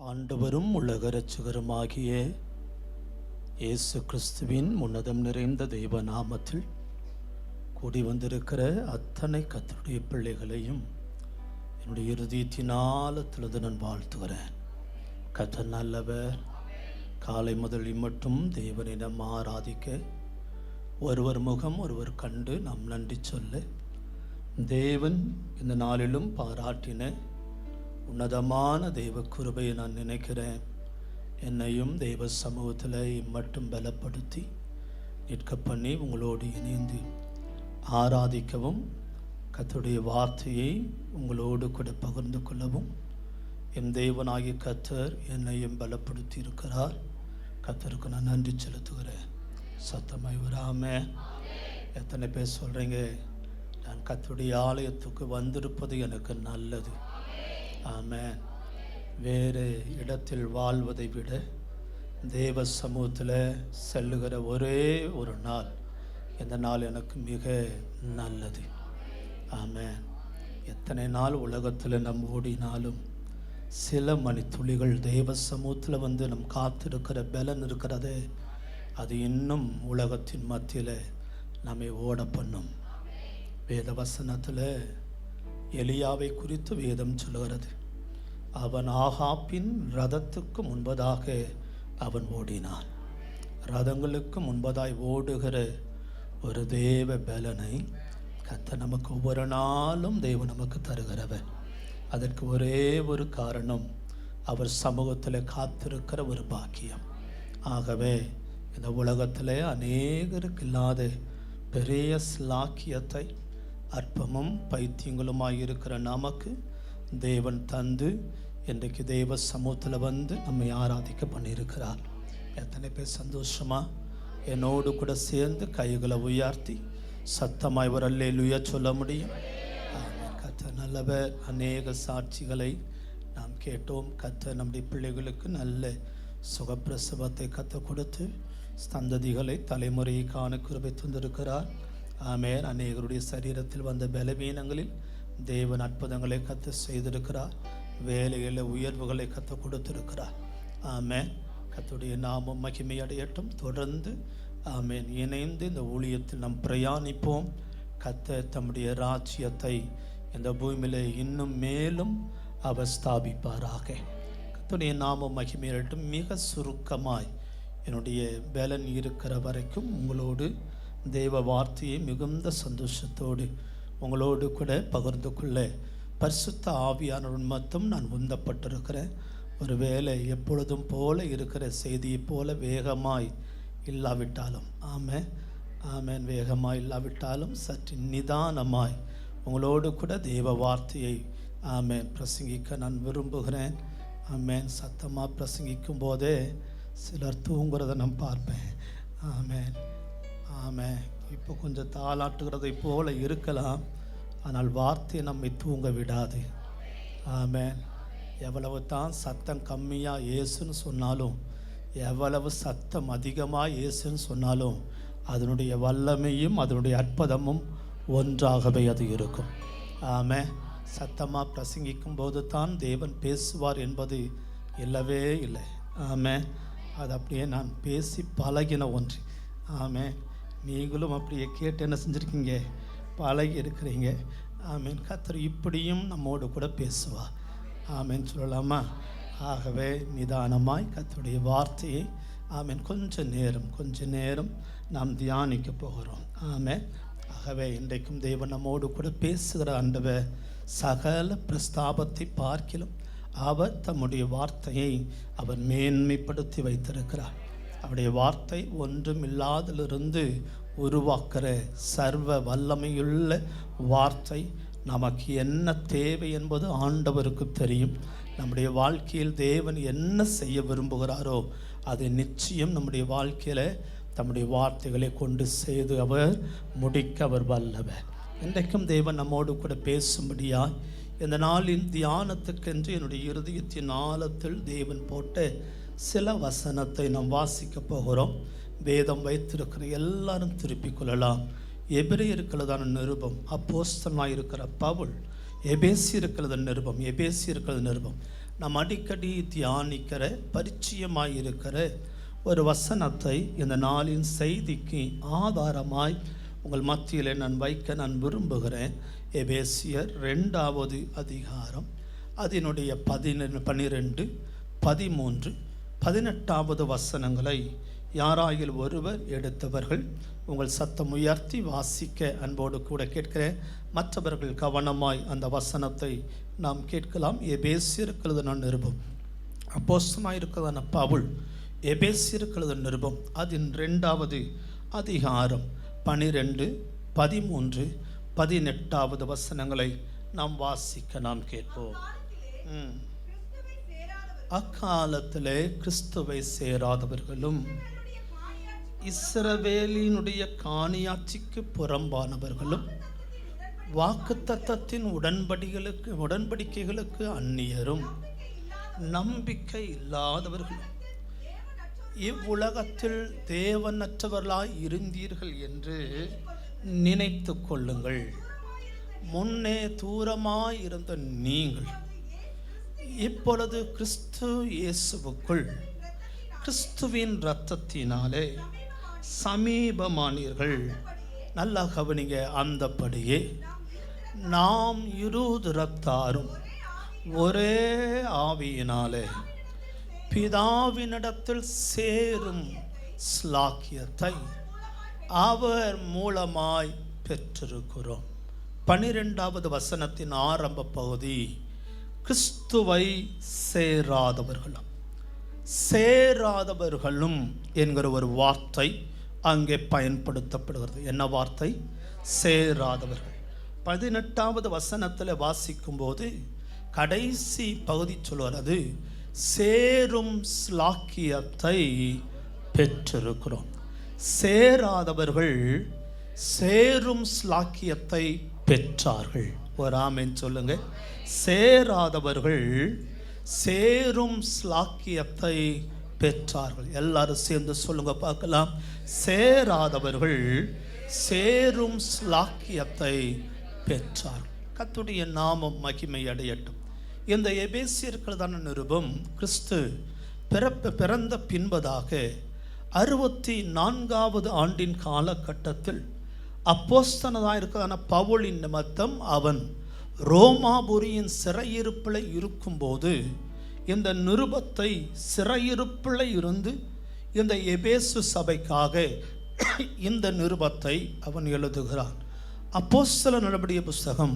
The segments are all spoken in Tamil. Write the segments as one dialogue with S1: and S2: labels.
S1: ஆண்டவரும் உலக இரட்சகருமாகிய இயேசு கிறிஸ்துவின் உன்னதம் நிறைந்த தெய்வ நாமத்தில் கூடி வந்திருக்கிற அத்தனை கர்த்தருடைய பிள்ளைகளையும் என்னுடைய இருதயத்தினாலத்திலிருந்து நான் வாழ்த்துகிறேன். கர்த்தர் நல்லவர். காலை முதல் மட்டும் தேவனை நாம் ஆராதிக்க, ஒருவர் முகம் ஒருவர் கண்டு நாம் நன்றி சொல்ல, தேவன் இந்த நாளிலும் பாராட்டின உன்னதமான தெய்வ கிருபையை நான் நினைக்கிறேன். என்னையும் தெய்வ சமூகத்தில் மட்டும் பலப்படுத்தி நிற்க பண்ணி உங்களோடு இணைந்து ஆராதிக்கவும், கர்த்தருடைய வார்த்தையை உங்களோடு கூட பகிர்ந்து கொள்ளவும் என் தேவனாகிய கர்த்தர் என்னையும் பலப்படுத்தி இருக்கிறார். கர்த்தருக்கு நான் நன்றி செலுத்துகிறேன். சத்தமாய் வராம எத்தனை பேர் சொல்கிறீங்க, நான் கர்த்தருடைய ஆலயத்துக்கு வந்திருப்பது எனக்கு நல்லது. ஆமென். வேறு இடத்தில் வாழ்வதை விட தேவ சமூகத்தில் செல்லுகிற ஒரே ஒரு நாள், இந்த நாள் எனக்கு மிக நல்லது. ஆமென். எத்தனை நாள் உலகத்தில் நம் ஓடினாலும் சில மணித்துளிகள் தேவ சமூகத்தில் வந்து நம் காத்திருக்கிற பலன் இருக்கிறதே, அது இன்னும் உலகத்தின் மத்தியில் நம்மை ஓட பண்ணும். வேத வசனத்தில் எலியாவை குறித்து வேதம் சொல்லுகிறது, அவன் ஆகாப்பின் ரதத்துக்கு முன்பதாக அவன் ஓடினான். ரதங்களுக்கு முன்பதாய் ஓடுகிற ஒரு தேவ பலனை கர்த்தர் நமக்கு ஒவ்வொரு நாளும் தேவன் நமக்கு தருகிறவர். அதற்கு ஒரே ஒரு காரணம், அவர் சமூகத்தில் காத்திருக்கிற ஒரு பாக்கியம். ஆகவே இந்த உலகத்தில் அநேகருக்கு இல்லாத பெரிய ஸ்லாக்கியத்தை அற்பமும் பைத்தியங்களுமாய் இருக்கிற நமக்கு தேவன் தந்து இன்றைக்கு தெய்வ சமூகத்தில் வந்து நம்மை ஆராதிக்க பண்ணியிருக்கிறார். எத்தனை பேர் சந்தோஷமா என்னோடு கூட சேர்ந்து கைகளை உயர்த்தி சத்தமாய் ஒரு அல்லேலூயா சொல்ல முடியும்? கர்த்தர் நல்லவர். அநேக சாட்சிகளை நாம் கேட்டோம். கர்த்தர் நம்முடைய பிள்ளைகளுக்கு நல்ல சுகப்பிரசவத்தை கற்றுக் கொடுத்து சந்ததிகளை தலைமுறையை காண கிருபை தந்திருக்கிறார். ஆமென். அநேகருடைய சரீரத்தில் வந்த பலவீனங்களில் தேவன் அற்புதங்களை கற்று செய்திருக்கிறார். வேலைகளில் உயர்வுகளை கற்றுக் கொடுத்திருக்கிறார். ஆமென். கர்த்தருடைய நாமம் மகிமை அடையட்டும். தொடர்ந்து ஆமென் இணைந்து இந்த ஊழியத்தில் நாம் பிரயாணிப்போம். கர்த்தர் தம்முடைய ராஜ்யத்தை இந்த பூமியில் இன்னும் மேலும் அவர் ஸ்தாபிப்பாராக. கர்த்தருடைய நாமம் மகிமை அடையட்டும். மிக சுருக்கமாய் என்னுடைய பலன் இருக்கிற வரைக்கும் உங்களோடு தெய்வ வார்த்தையை மிகுந்த சந்தோஷத்தோடு உங்களோடு கூட பகிர்ந்து கொள்ள பரிசுத்த ஆவியானவன் மட்டும் நான் உந்தப்பட்டிருக்கிறேன். ஒரு வேளை எப்பொழுதும் போல இருக்கிற செய்தியை போல வேகமாய் இல்லாவிட்டாலும், ஆமென், வேகமாய் இல்லாவிட்டாலும் சற்று நிதானமாய் உங்களோடு கூட தெய்வ வார்த்தையை ஆமென் பிரசங்கிக்க நான் விரும்புகிறேன். ஆமென். சத்தமாக பிரசங்கிக்கும் போதே சிலர் தூங்குறதை நான் பார்ப்பேன். ஆமென். ஆமென். இப்போ கொஞ்சம் தாளாட்டுகிறதை போல இருக்கலாம், ஆனால் வார்த்தை நம்மை தூங்க விடாது. ஆமென். எவ்வளவு தான் சத்தம் கம்மியாக இயேசுன்னு சொன்னாலும், எவ்வளவு சத்தம் அதிகமாக இயேசுன்னு சொன்னாலும், அதனுடைய வல்லமையும் அதனுடைய அற்புதமும் ஒன்றாகவே அது இருக்கும். ஆமென். சத்தமாக பிரசங்கிக்கும் போது தான் தேவன் பேசுவார் என்பது இல்லவே இல்லை. ஆமென். அது அப்படியே நான் பேசி பழகின ஒன்று. ஆமென். நீங்களும் அப்படியே கேட்டு என்ன செஞ்சுருக்கீங்க, பழகி இருக்கிறீங்க. ஆமென். கர்த்தர் இப்படியும் நம்மோடு கூட பேசுவார். ஆமென் சொல்லலாமா? ஆகவே நிதானமாய் கர்த்தருடைய வார்த்தையை ஆமென் கொஞ்ச நேரம் நாம் தியானிக்க போகிறோம். ஆமென். ஆகவே இன்றைக்கும் தேவன் நம்மோடு கூட பேசுகிற ஆண்டவர் சகல பிரஸ்தாபத்தை பார்க்கிலும் அவர் தம்முடைய வார்த்தையை அவர் மேன்மைப்படுத்தி வைத்திருக்கிறார். அவருடைய வார்த்தை ஒன்றும் இல்லாதிலிருந்து உருவாக்குற சர்வ வல்லமையுள்ள வார்த்தை. நமக்கு என்ன தேவை என்பது ஆண்டவருக்கு தெரியும். நம்முடைய வாழ்க்கையில் தேவன் என்ன செய்ய விரும்புகிறாரோ அதை நிச்சயம் நம்முடைய வாழ்க்கையில் தம்முடைய வார்த்தைகளை கொண்டு செய்து அவர் முடிக்க அவர் வல்லவர். இன்றைக்கும் தேவன் நம்மோடு கூட பேசும்படியாய் இந்த நாளின் தியானத்துக்கென்று என்னுடைய இருதயத்தின் ஆழத்தில் தேவன் போட்ட சில வசனத்தை நாம் வாசிக்க போகிறோம். வேதம் வைத்திருக்கிற எல்லாரும் திருப்பிக் கொள்ளலாம். எபிரேயர்களதான நிருபம், அப்போஸ்தலனாக இருக்கிற பவுல் எபேசியர்களது நிருபம் நாம் அடிக்கடி தியானிக்கிற பரிச்சயமாயிருக்கிற ஒரு வசனத்தை இந்த நாளின் செய்திக்கு ஆதாரமாய் உங்கள் மத்தியில் நான் வைக்க நான் விரும்புகிறேன். எபேசியர் 2வது அதிகாரம் அதனுடைய 12, 13, 18வது வசனங்களை யாராயில் ஒருவர் எடுத்தவர்கள் உங்கள் சத்தம் உயர்த்தி வாசிக்க அன்போடு கூட கேட்கிறேன். மற்றவர்கள் கவனமாய் அந்த வசனத்தை நாம் கேட்கலாம். எபேசியருக்கிறது நிருபம், அப்போஸ்தலனாய் இருக்கிறதான பவுல் எபேசியருக்கிறது நிருபம் அதன் 2வது அதிகாரம் 12, 13, 18வது வசனங்களை நாம் வாசிக்க நாம் கேட்போம். அக்காலத்திலே கிறிஸ்துவை சேராதவர்களும் இஸ்ரவேலினுடைய காணியாட்சிக்கு புறம்பானவர்களும் வாக்குத்தத்தத்தின் உடன்படிக்கைகளுக்கு அந்நியரும் நம்பிக்கை இல்லாதவர்களும் இவ்வுலகத்தில் தேவனற்றவர்களாய் இருந்தீர்கள் என்று நினைத்து கொள்ளுங்கள். முன்னே தூரமாய் இருந்த நீங்கள் இப்பொழுது கிறிஸ்து இயேசுவுக்குள் கிறிஸ்துவின் இரத்தத்தினாலே சமீபமானீர்கள். நல்லா கவனிங்க. அந்தபடியே நாம் இருதரத்தாரும் ஒரே ஆவியினாலே பிதாவினிடத்தில் சேரும் ஸ்லாக்கியத்தை அவர் மூலமாய் பெற்றிருக்கிறோம். 12வது வசனத்தின் ஆரம்ப பகுதி கிறிஸ்துவை சேராதவர்களும் என்கிற ஒரு வார்த்தை அங்கே பயன்படுத்தப்படுகிறது. என்ன வார்த்தை? சேராதவர்கள். 18வது வசனத்தில் வாசிக்கும் போது கடைசி பகுதி சொல்வது சேரும் ஸ்லாக்கியத்தை பெற்றிருக்கிறோம். சேராதவர்கள் சேரும் ஸ்லாக்கியத்தை பெற்றார்கள். ஒரு ஆமென் சொல்லுங்க. சேராதவர்கள் சேரும் ஸ்லாக்கியத்தை பெற்றார்கள். எல்லாரும் சேர்ந்து சொல்லுங்க பார்க்கலாம். சேராதவர்கள் சேரும் ஸ்லாக்கியத்தை பெற்றார்கள். கர்த்தருடைய நாமம் மகிமை அடையட்டும். இந்த எபேசியர்களான நிருபம் கிறிஸ்து பிறந்த பின்பதாக 64வது ஆண்டின் காலகட்டத்தில் அப்போஸ்தலனாக இருக்கிறதான பவுலின் நிமித்தம் அவன் ரோமாபுரியின் சிறையிருப்பில் இருக்கும்போது இந்த நிருபத்தை சிறையிருப்பில் இருந்து இந்த எபேசு சபைக்காக இந்த நிருபத்தை அவன் எழுதுகிறான். அப்போஸ்தலர் நடபடிய புஸ்தகம்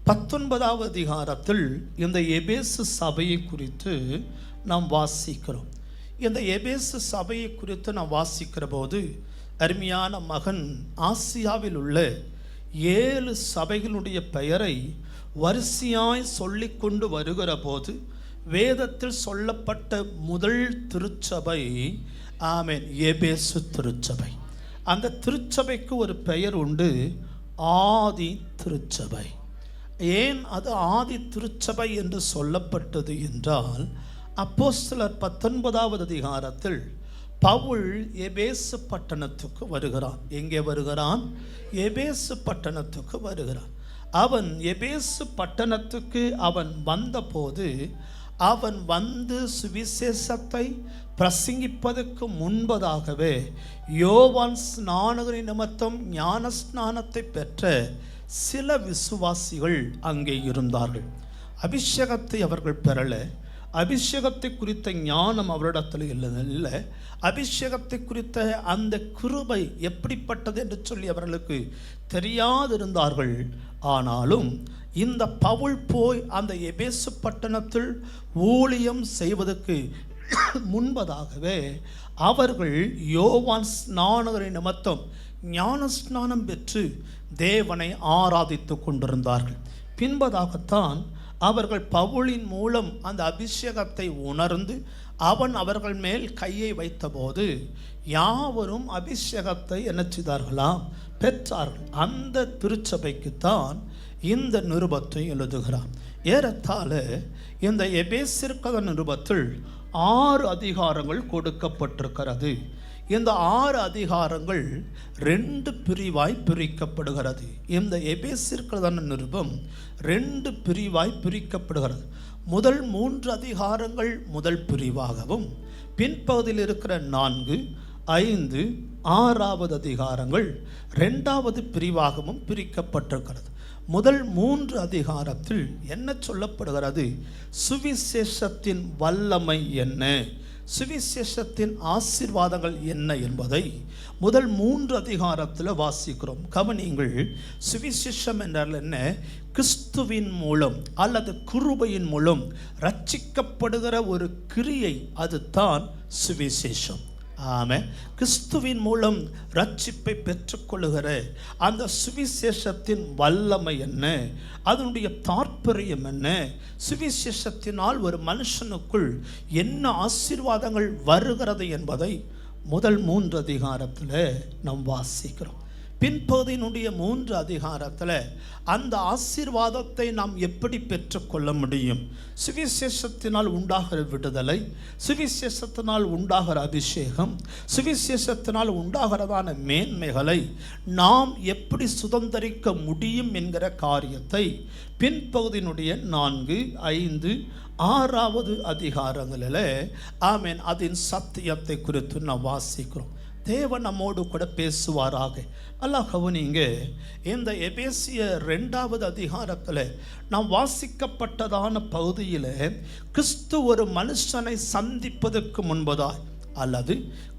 S1: 19வது அதிகாரத்தில் இந்த எபேசு சபையை குறித்து நாம் வாசிக்கிறோம். இந்த எபேசு சபையை குறித்து நாம் வாசிக்கிற போது அருமையான மகன் ஆசியாவில் உள்ள 7 சபைகளுடைய பெயரை வரிசையாய் சொல்லிக்கொண்டு வருகிற போது வேதத்தில் சொல்லப்பட்ட முதல் திருச்சபை ஆமென் எபேசு திருச்சபை. அந்த திருச்சபைக்கு ஒரு பெயர் உண்டு, ஆதி திருச்சபை. ஏன் அது ஆதி திருச்சபை என்று சொல்லப்பட்டது என்றால் அப்போஸ்தலர் 19வது அதிகாரத்தில் பவுல் எபேசு பட்டணத்துக்கு வருகிறான். எங்கே வருகிறான்? எபேசு பட்டணத்துக்கு வருகிறான். அவன் எபேசு பட்டணத்துக்கு அவன் வந்தபோது அவன் வந்து சுவிசேஷத்தை பிரசங்கிப்பதற்கு முன்பதாகவே யோவான் ஸ்நானகரின் நிமித்தம் ஞான ஸ்நானத்தை பெற்ற சில விசுவாசிகள் அங்கே இருந்தார்கள். அபிஷேகத்தை அவர்கள் பெறல. அபிஷேகத்தை குறித்த ஞானம் அவரிடத்தில் இல்லை. அபிஷேகத்தை குறித்த அந்த கிருபை எப்படிப்பட்டது என்று சொல்லி அவர்களுக்கு தெரியாதிருந்தார்கள். ஆனாலும் இந்த பவுல் போய் அந்த எபேசு பட்டணத்தில் ஊழியம் செய்வதற்கு முன்பதாகவே அவர்கள் யோவான் ஸ்நானகரின் நிமித்தம் ஞான ஸ்நானம் பெற்று தேவனை ஆராதித்து கொண்டிருந்தார்கள். பின்பதாகத்தான் அவர்கள் பவுலின் மூலம் அந்த அபிஷேகத்தை உணர்ந்து அவன் அவர்கள் மேல் கையை வைத்தபோது யாவரும் அபிஷேகத்தை என்ன செய்தார்களாம்? பெற்றார்கள். அந்த திருச்சபைக்குத்தான் இந்த நிருபத்தை எழுதுகிறார். ஏறத்தாழ இந்த எபேசியர் நிருபத்தில் 6 அதிகாரங்கள் கொடுக்கப்பட்டிருக்கிறது. இந்த 6 அதிகாரங்கள் 2 பிரிவாய் பிரிக்கப்படுகிறது. இந்த எபேசியர் நிருபம் 2 பிரிவாய் பிரிக்கப்படுகிறது. முதல் 3 அதிகாரங்கள் முதல் பிரிவாகவும், பின்பகுதியில் இருக்கிற 4, 5, 6வது அதிகாரங்கள் 2வது பிரிவாகவும் பிரிக்கப்பட்டிருக்கிறது. முதல் 3 அதிகாரத்தில் என்ன சொல்லப்படுகிறது? சுவிசேஷத்தின் வல்லமை என்ன, சுவிசேஷத்தின் ஆசீர்வாதங்கள் என்ன என்பதை முதல் 3 அதிகாரத்தில் வாசிக்கிறோம். கவனியுங்கள். சுவிசேஷம் என்றால் என்ன? கிறிஸ்துவின் மூலம் அல்லது கிருபையின் மூலம் ரட்சிக்கப்படுகிற ஒரு கிரியை, அதுதான் சுவிசேஷம். ஆமென். கிறிஸ்துவின் மூலம் ரட்சிப்பை பெற்றுக்கொள்ளுகிற அந்த சுவிசேஷத்தின் வல்லமை என்ன, அதனுடைய தாற்பயம் என்ன, சுவிசேஷத்தினால் ஒரு மனுஷனுக்குள் என்ன ஆசீர்வாதங்கள் வருகிறது என்பதை முதல் 3 அதிகாரத்தில் நாம் வாசிக்கிறோம். பின்பகுதியினுடைய 3 அதிகாரத்தில் அந்த ஆசீர்வாதத்தை நாம் எப்படி பெற்றுக்கொள்ள முடியும்? சுவிசேஷத்தினால் உண்டாகிற விடுதலை, சுவிசேஷத்தினால் உண்டாகிற அபிஷேகம், சுவிசேஷத்தினால் உண்டாகிறதான மேன்மைகளை நாம் எப்படி சுதந்திரிக்க முடியும் என்கிற காரியத்தை பின்பகுதியினுடைய 4, 5, 6வது அதிகாரங்களில் ஆமென் அதன் சத்தியத்தை குறித்து நாம் வாசிக்கிறோம். தேவன் நம்மோடு கூட பேசுவாராக. அல்லாஹ் கவனிங்க. இந்த எபேசியர் 2வது அதிகாரத்தில் நாம் வாசிக்கப்பட்டதான பகுதியில் கிறிஸ்து ஒரு மனுஷனை சந்திப்பதற்கு முன்பதாய் அல்லது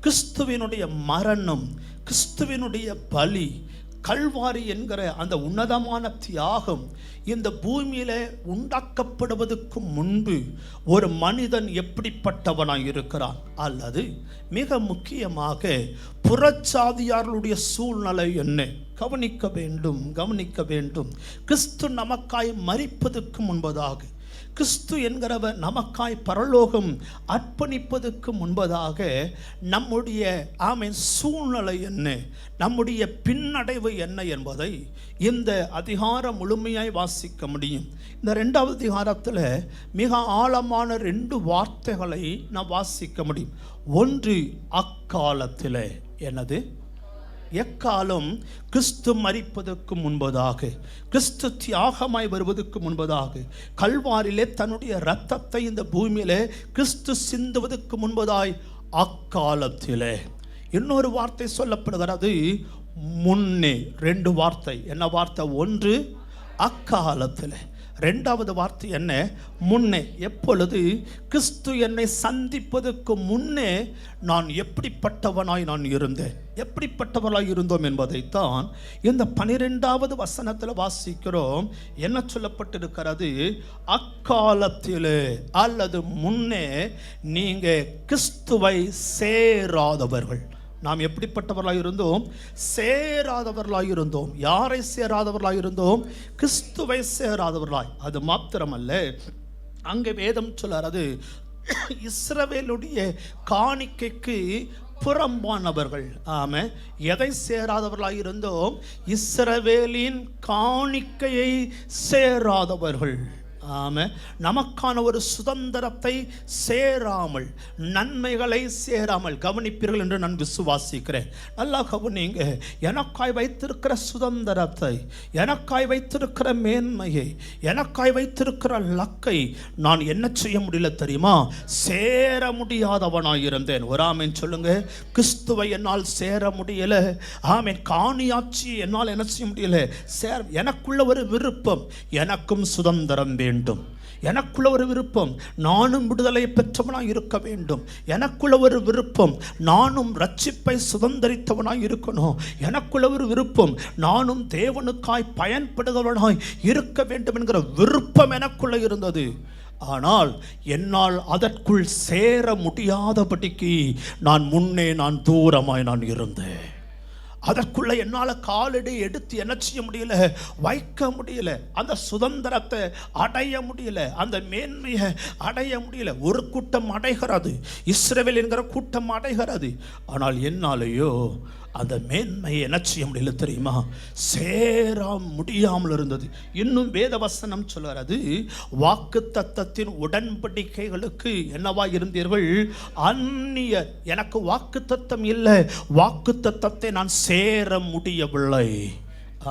S1: கிறிஸ்துவினுடைய மரணம், கிறிஸ்துவினுடைய பலி, கல்வாரி என்கிற அந்த உன்னதமான தியாகம் இந்த பூமியில் உண்டாக்கப்படுவதற்கு முன்பு ஒரு மனிதன் எப்படிப்பட்டவனாய் இருக்கிறான், அல்லது மிக முக்கியமாக புறச்சாதியார்களுடைய சூழ்நிலை என்ன கவனிக்க வேண்டும். கிறிஸ்து நமக்காய் மரிப்பதற்கு முன்பதாக, கிறிஸ்து என்கிறவர் நமக்காய் பரலோகம் அர்ப்பணிப்பதற்கு முன்பதாக நம்முடைய சூழ்நிலை என்ன, நம்முடைய பின்னடைவு என்ன என்பதை இந்த அதிகாரம் முழுமையாய் வாசிக்க முடியும். இந்த 2வது அதிகாரத்தில் மிக ஆழமான 2 வார்த்தைகளை நாம் வாசிக்க முடியும். ஒன்று, அக்காலத்தில். என்னது? எக்காலம்? கிறிஸ்து மரிப்பதற்கு முன்பதாக, கிறிஸ்து தியாகமாய் வருவதற்கு முன்பதாக, கல்வாரிலே தன்னுடைய இரத்தத்தை இந்த பூமியிலே கிறிஸ்து சிந்துவதற்கு முன்பதாய் அக்காலத்திலே. இன்னொரு வார்த்தை சொல்லப்படுகிறது, முன்னே. 2 வார்த்தை. என்ன வார்த்தை? ஒன்று அக்காலத்தில், 2வது வார்த்தை என்ன? முன்னே. எப்பொழுது? கிறிஸ்து என்னை சந்திப்பதற்கு முன்னே நான் எப்படிப்பட்டவனாய் நான் இருந்தேன், எப்படிப்பட்டவனாய் இருந்தோம் என்பதைத்தான் இந்த 12வது வசனத்தில் வாசிக்கிறோம். என்ன சொல்லப்பட்டிருக்கிறது? அக்காலத்திலே அல்லது முன்னே நீங்க கிறிஸ்துவை சேராதவர்கள். நாம் எப்படிப்பட்டவர்களாக இருந்தோம்? சேராதவர்களாக இருந்தோம். யாரை சேராதவர்களாக இருந்தோம்? கிறிஸ்துவை சேராதவர்களாய். அது மாத்திரமல்ல, அங்கே வேதம் சொல்லுறது இஸ்ரவேலுடைய காணிக்கைக்கு புறம்பானவர்கள். ஆமாம். எதை சேராதவர்களாக இருந்தோம்? இஸ்ரவேலின் காணிக்கையை சேராதவர்கள். ஆமாம். நமக்கான ஒரு சுதந்திரத்தை சேராமல், நன்மைகளை சேராமல் கவனிப்பீர்கள் என்று நான் விசுவாசிக்கிறேன். நல்லா கவனிங்க. எனக்காய் வைத்திருக்கிற சுதந்திரத்தை, எனக்காய் வைத்திருக்கிற மேன்மையை, எனக்காய் வைத்திருக்கிற லக்கை நான் என்ன செய்ய முடியல தெரியுமா? சேர முடியாதவனாய் இருந்தேன். ஒரு ஆமேன் சொல்லுங்க. கிறிஸ்துவை என்னால் சேர முடியல. ஆமேன். காணியாட்சி என்னால் என்ன செய்ய முடியல. எனக்குள்ள ஒரு விருப்பம், எனக்கும் சுதந்திரம் வேண்டும். எனக்குள்ள ஒரு விருப்பம், நானும் விடுதலை பெற்றவனாய் இருக்க வேண்டும். எனக்குள்ள ஒரு விருப்பம், நானும் ரட்சிப்பை சுதந்திரித்தவனாய் இருக்கணும். எனக்குள்ள ஒரு விருப்பம், நானும் தேவனுக்காய் பயன்படுகிறவனாய் இருக்க வேண்டும் என்கிற விருப்பம் எனக்குள்ள இருந்தது. ஆனால் என்னால் அதற்குள் சேர முடியாதபடிக்கு நான் தூரமாய் நான் இருந்தேன். அதற்குள்ள என்னால் காலடி எடுத்து என்ன செய்ய முடியல, வைக்க முடியல. அந்த சுதந்திரத்தை அடைய முடியல, அந்த மேன்மையை அடைய முடியல. ஒரு கூட்டம் அடைகிறது, இஸ்ரவேல் என்கிற கூட்டம் அடைகிறது. ஆனால் என்னாலேயோ அந்த மேன்மையை என்ன செய்ய முடியல தெரியுமா? சேர முடியாமல் இருந்தது. இன்னும் வேத வசனம் சொல்கிறது, வாக்குத்தத்தத்தின் உடன்படிக்கைகளுக்கு என்னவா இருந்தீர்கள்? அந்நியர். எனக்கு வாக்குத்தத்தம் இல்லை, வாக்குத்தத்தத்தை நான் சேர முடியவில்லை.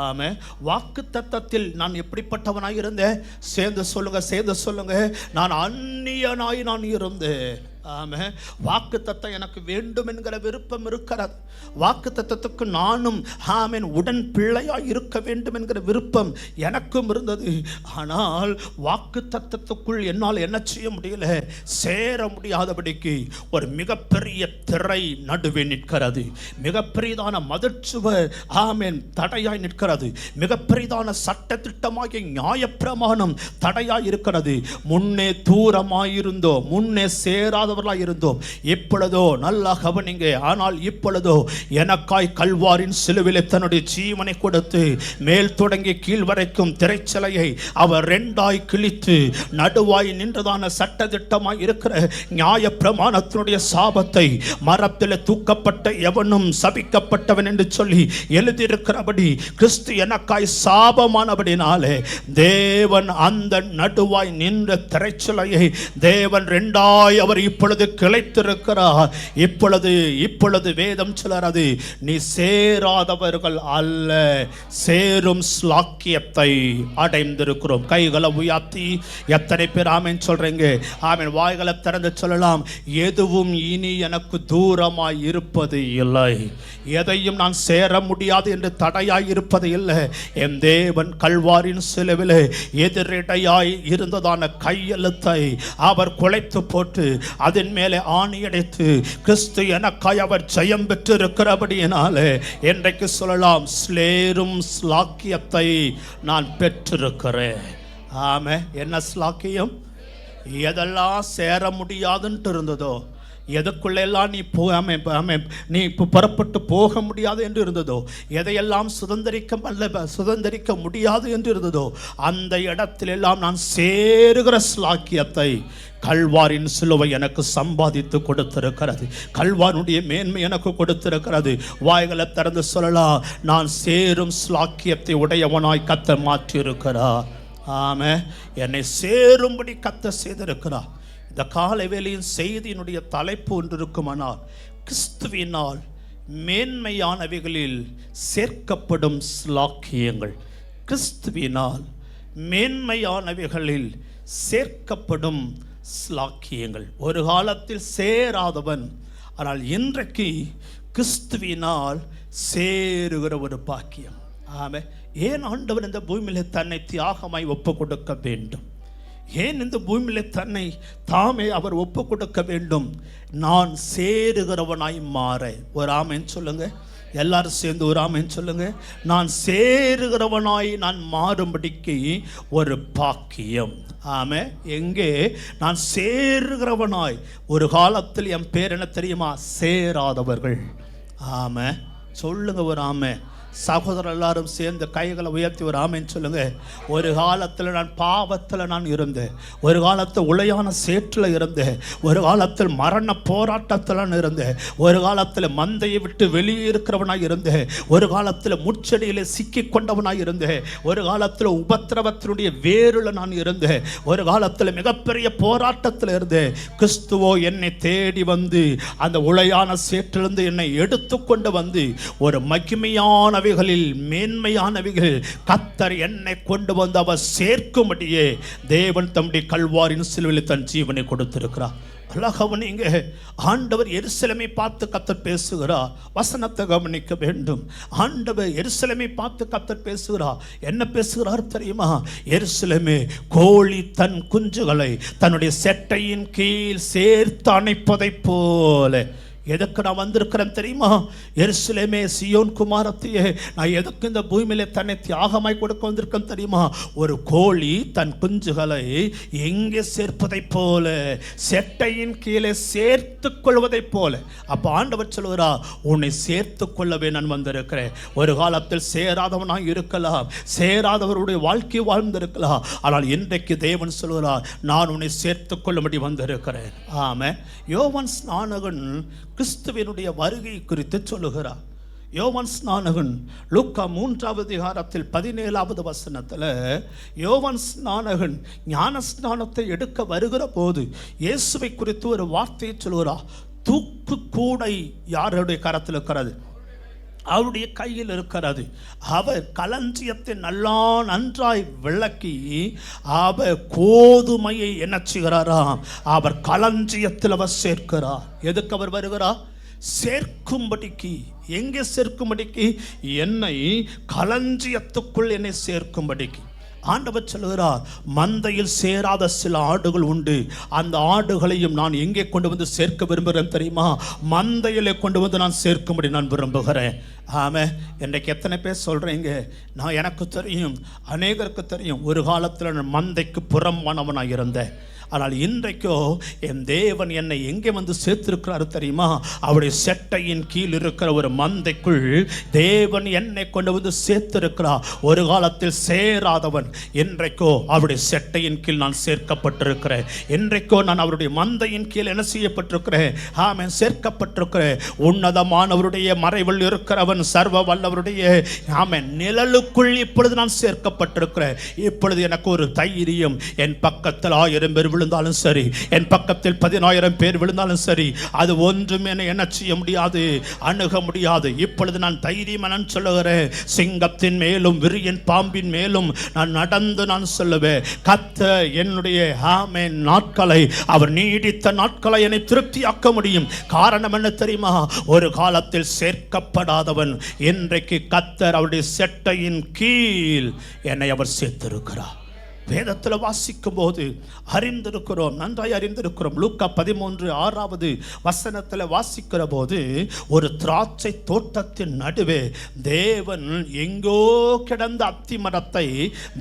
S1: ஆமே. வாக்கு தத்தத்தில் நான் எப்படிப்பட்டவனாய் இருந்தேன்? சேர்ந்து சொல்லுங்க. நான் அந்நியனாய் நான் இருந்தேன். ஆமே. வாக்கு தத்தம் எனக்கு வேண்டும் என்கிற விருப்பம் இருக்கிறது. வாக்கு தத்தத்துக்கு நானும் ஆமேன் உடன் பிள்ளையாய் இருக்க வேண்டும் என்கிற விருப்பம் எனக்கும் இருந்தது. ஆனால் வாக்கு தத்தத்துக்குள் என்னால் என்ன செய்ய முடியல, சேர முடியாதபடிக்கு ஒரு மிகப்பெரிய திரை நடுவே நிற்கிறது. மிகப்பெரியதான மதிர்ச்சுவர் ஆமேன் தடையாய் நிற்கிறது. மிகப்பெரியதான சட்ட திட்டமாகிய நியாயப்பிரமாணம் தடையாய் இருக்கிறது. முன்னே தூரமாயிருந்தோம், முன்னே சேராத இருந்தோம். இப்பொழுதோ நல்லா கவனிங்க, ஆனால் இப்பொழுதோ எனக்காய் கல்வாரின் சிலுவிலே தன்னுடைய ஜீவனை கொடுத்து மேல் தொடங்கி கீழ் வரைக்கும் திரைச்சலையை அவர் ரெண்டாய் கிழித்து நடுவாய் நின்றதான சட்ட திட்டமாய் இருக்கிற நியாய பிரமாணத்தினுடைய சாபத்தை மரத்தில் தூக்கப்பட்ட எவனும் சபிக்கப்பட்டவன் என்று சொல்லி எழுதியிருக்கிறபடி கிறிஸ்து எனக்காய் சாபமானபடினாலே தேவன் அந்த நடுவாய் நின்ற திரைச்சலையை தேவன் ரெண்டாய் அவர் இப்பொழுது கிளைத்திருக்கிறார். இப்பொழுது வேதம் சொல்கிறது, நீ சேராதவர்கள் அல்ல, சேரும் ஸ்லாக்கியத்தை அடைந்திருக்கிறோம். கைகளை உயர்த்தி எத்தனை பேர் ஆமென் சொல்றீங்க? ஆமென். வாய்களை திறந்து சொல்லலாம், எதுவும் இனி எனக்கு தூரமாய் இருப்பது இல்லை, எதையும் நான் சேர முடியாது என்று தடையாய் இருப்பது இல்லை. என் தேவன் கல்வாரின் சிலுவிலே எதிரிடையாய் இருந்ததான கையெழுத்தை அவர் குலைத்து போட்டு அதன் மேலே ஆணியடைத்து கிறிஸ்து எனக்காய் அவர் ஜெயம் பெற்று இருக்கிறபடியினாலே இன்றைக்கு சொல்லலாம், ஸ்லேரும் ஸ்லாக்கியத்தை நான் பெற்றிருக்கிறேன். ஆமே. என்ன ஸ்லாக்கியம்? எதெல்லாம் சேர முடியாதுன்ட்டு இருந்ததோ, எதுக்குள்ளெல்லாம் நீ புறப்பட்டு போக முடியாது என்று இருந்ததோ, எதையெல்லாம் சுதந்திரிக்க முடியாது என்று இருந்ததோ, அந்த இடத்திலெல்லாம் நான் சேருகிற ஸ்லாக்கியத்தை கல்வாரின் சிலுவை எனக்கு சம்பாதித்து கொடுத்திருக்கிறது. கல்வாருடைய மேன்மை எனக்கு கொடுத்திருக்கிறது. வாய்களை திறந்து சொல்லலாம், நான் சேரும் ஸ்லாக்கியத்தை உடையவனாய் கர்த்தர் மாற்றி இருக்கிறார். ஆமே. என்னை சேரும்படி கர்த்தர் செய்திருக்கிறார். இந்த காலை வேளையின் செய்தியினுடைய தலைப்பு ஒன்று இருக்குமானால், கிறிஸ்துவினால் மேன்மையானவைகளில் சேர்க்கப்படும் ஸ்லாக்கியங்கள். கிறிஸ்துவினால் மேன்மையானவைகளில் சேர்க்கப்படும் ஸ்லாக்கியங்கள். ஒரு காலத்தில் சேராதவன், ஆனால் இன்றைக்கு கிறிஸ்துவினால் சேருகிற ஒரு பாக்கியம். ஆமே. ஏன் ஆண்டவர் இந்த பூமியிலே தன்னை தியாகமாய் ஒப்பு கொடுக்க வேண்டும்? ஏன் இந்த பூமியிலே தன்னை தாமே அவர் ஒப்பு கொடுக்க வேண்டும்? நான் சேருகிறவனாய் மாற. ஒரு ஆமென் சொல்லுங்க. எல்லாரும் சேர்ந்து ஒரு ஆமென் சொல்லுங்க. நான் சேருகிறவனாய் நான் மாறும்படிக்கு ஒரு பாக்கியம். ஆமே. எங்கே? நான் சேருகிறவனாய். ஒரு காலத்தில் என் பேர் என்ன தெரியுமா? சேராதவர்கள். ஆமே. சொல்லுங்க ஒரு ஆமே. சகோதரர் எல்லாரும் சேர்ந்து கைகளை உயர்த்தி ஒரு ஆமென் சொல்லுங்க. ஒரு காலத்தில் நான் பாவத்தில் நான் இருந்தேன். ஒரு காலத்தில் உளையான சேற்றில் இருந்தேன். ஒரு காலத்தில் மரண போராட்டத்தில் நான் இருந்தேன். ஒரு காலத்தில் மந்தையை விட்டு வெளியே இருக்கிறவனாக இருந்தேன். ஒரு காலத்தில் முச்செடியில் சிக்கி கொண்டவனாக இருந்தேன். ஒரு காலத்தில் உபத்திரவத்தினுடைய வேரில் நான் இருந்தேன். ஒரு காலத்தில் மிகப்பெரிய போராட்டத்தில் இருந்தேன். கிறிஸ்துவோ என்னை தேடி வந்து அந்த உளையான சேற்றிலிருந்து என்னை எடுத்து கொண்டு வந்து ஒரு மகிமையான மேன்மையானவைகள் கர்த்தர் என்னை கொண்டு வந்து அவர் சேர்க்கும்படியே தேவன் தம்முடைய கல்வாரின் சிலுவையில் தன் ஜீவனை கொடுத்திருக்கிறார். கவனிங்க. ஆண்டவர் எருசலேமை பார்த்து கர்த்தர் பேசுகிறார். வசனத்தை கவனிக்க வேண்டும். ஆண்டவர் எருசலேமை பார்த்து கர்த்தர் பேசுகிறார். என்ன பேசுகிறார் தெரியுமா? எருசலேமே, கோழி தன் குஞ்சுகளை தன்னுடைய செட்டையின் கீழ் சேர்த்து அணைப்பதை போல. எதுக்கு நான் வந்திருக்கிறேன் தெரியுமா? எருசலேமே, சியோன் குமாரத்தியே, நான் எதுக்கு இந்த பூமியில தன்னை தியாகமாய் கொடுக்க வந்திருக்கேன் தெரியுமா? ஒரு கோழி தன் குஞ்சுகளை எங்கே சேர்ப்பதை போல, செட்டையின் கீழே சேர்த்து கொள்வதை போல. அப்ப ஆண்டவர் சொல்கிறார், உன்னை சேர்த்து கொள்ளவே நான் வந்திருக்கிறேன். ஒரு காலத்தில் சேராதவனாய் இருக்கலாம், சேராதவருடைய வாழ்க்கை வாழ்ந்திருக்கலாம். ஆனால் இன்றைக்கு தேவன் சொல்கிறார், நான் உன்னை சேர்த்து கொள்ளும்படி வந்திருக்கிறேன். ஆமே. யோவான் ஸ்நானகன் கிறிஸ்துவினுடைய வருகை குறித்து சொல்லுகிறார். யோவான் ஸ்நானகன் லூக்கா 3வது அதிகாரத்தில் 17வது வசனத்தில் யோவான் ஸ்நானகன் ஞான ஸ்நானத்தை எடுக்க வருகிற போது இயேசுவை குறித்து ஒரு வார்த்தையை சொல்கிறார். தூக்கு கூடை யாருடைய கரத்தில் இருக்கிறது? அவருடைய கையில் இருக்கிறது. அவர் களஞ்சியத்தை நன்றாய் விளக்கி அவர் கோதுமையை என்ன செய்கிறாராம், அவர் களஞ்சியத்தில் அவர் சேர்க்கிறார். எதுக்கு அவர் வருகிறார்? சேர்க்கும்படிக்கு. எங்கே சேர்க்கும்படிக்கு? என்னை களஞ்சியத்துக்குள் என்னை சேர்க்கும்படிக்கு. ஆண்டவர் சொல்கிறார், மந்தையில் சேராத சில ஆடுகள் உண்டு, அந்த ஆடுகளையும் நான் எங்கே கொண்டு வந்து சேர்க்க விரும்புகிறேன் தெரியுமா? மந்தையிலே கொண்டு வந்து நான் சேர்க்கும்படி நான் விரும்புகிறேன். ஆமாம், இன்றைக்கு எத்தனை பேர் சொல்கிறீங்க? நான் எனக்கு தெரியும், அநேகருக்கு தெரியும், ஒரு காலத்தில் நான் மந்தைக்கு புறம்பானவனாக இருந்தேன். ஆனால் இன்றைக்கோ என் தேவன் என்னை எங்கே வந்து சேர்த்திருக்கிறாரு தெரியுமா? அவருடைய செட்டையின் கீழ் இருக்கிற ஒரு மந்தைக்குள் தேவன் என்னை கொண்டு வந்து சேர்த்திருக்கிறார். ஒரு காலத்தில் சேராதவன், இன்றைக்கோ அவருடைய செட்டையின் கீழ் நான் சேர்க்கப்பட்டிருக்கிறேன். இன்றைக்கோ நான் அவருடைய மந்தையின் கீழ் என்ன செய்யப்பட்டிருக்கிறேன்? ஆமென், சேர்க்கப்பட்டிருக்கிறேன். உன்னதமானவருடைய மறைவில் இருக்கிறவன் சர்வ வல்லவருடைய ஆமென் நிழலுக்குள் இப்பொழுது நான் சேர்க்கப்பட்டிருக்கிறேன். இப்பொழுது எனக்கு ஒரு தைரியம். என் பக்கத்தில் 1000 பேர் விழுந்தாலும் சரி, என் பக்கத்தில் 10,000 பேர் விழுந்தாலும் சரி, அது ஒன்றும் என்ன செய்ய முடியாது, அணுக முடியாது. இப்பொழுது நான் தைரியமாக சொல்லுகிறேன், சிங்கத்தின் மேலும் விரியன் பாம்பின் மேலும் நான் நடந்து நான் சொல்லுவேன், கர்த்தர் என்னுடைய ஆமென் நாட்களை, அவர் நீடித்த நாட்களை என்னை திருப்தியாக்க முடியும். காரணம் என்ன தெரியுமா? ஒரு காலத்தில் சேர்க்கப்படாதவன் இன்றைக்கு கர்த்தர் அவருடைய செட்டையின் கீழ் என்னை அவர் சேர்த்திருக்கிறார். வேதத்தில் வாசிக்கும் போது அறிந்திருக்கிறோம், நன்றாய் அறிந்திருக்கிறோம். லூக்கா 13:6 வாசிக்கிற போது, ஒரு திராட்சை தோட்டத்தின் நடுவே தேவன் எங்கோ கிடந்த அத்தி மரத்தை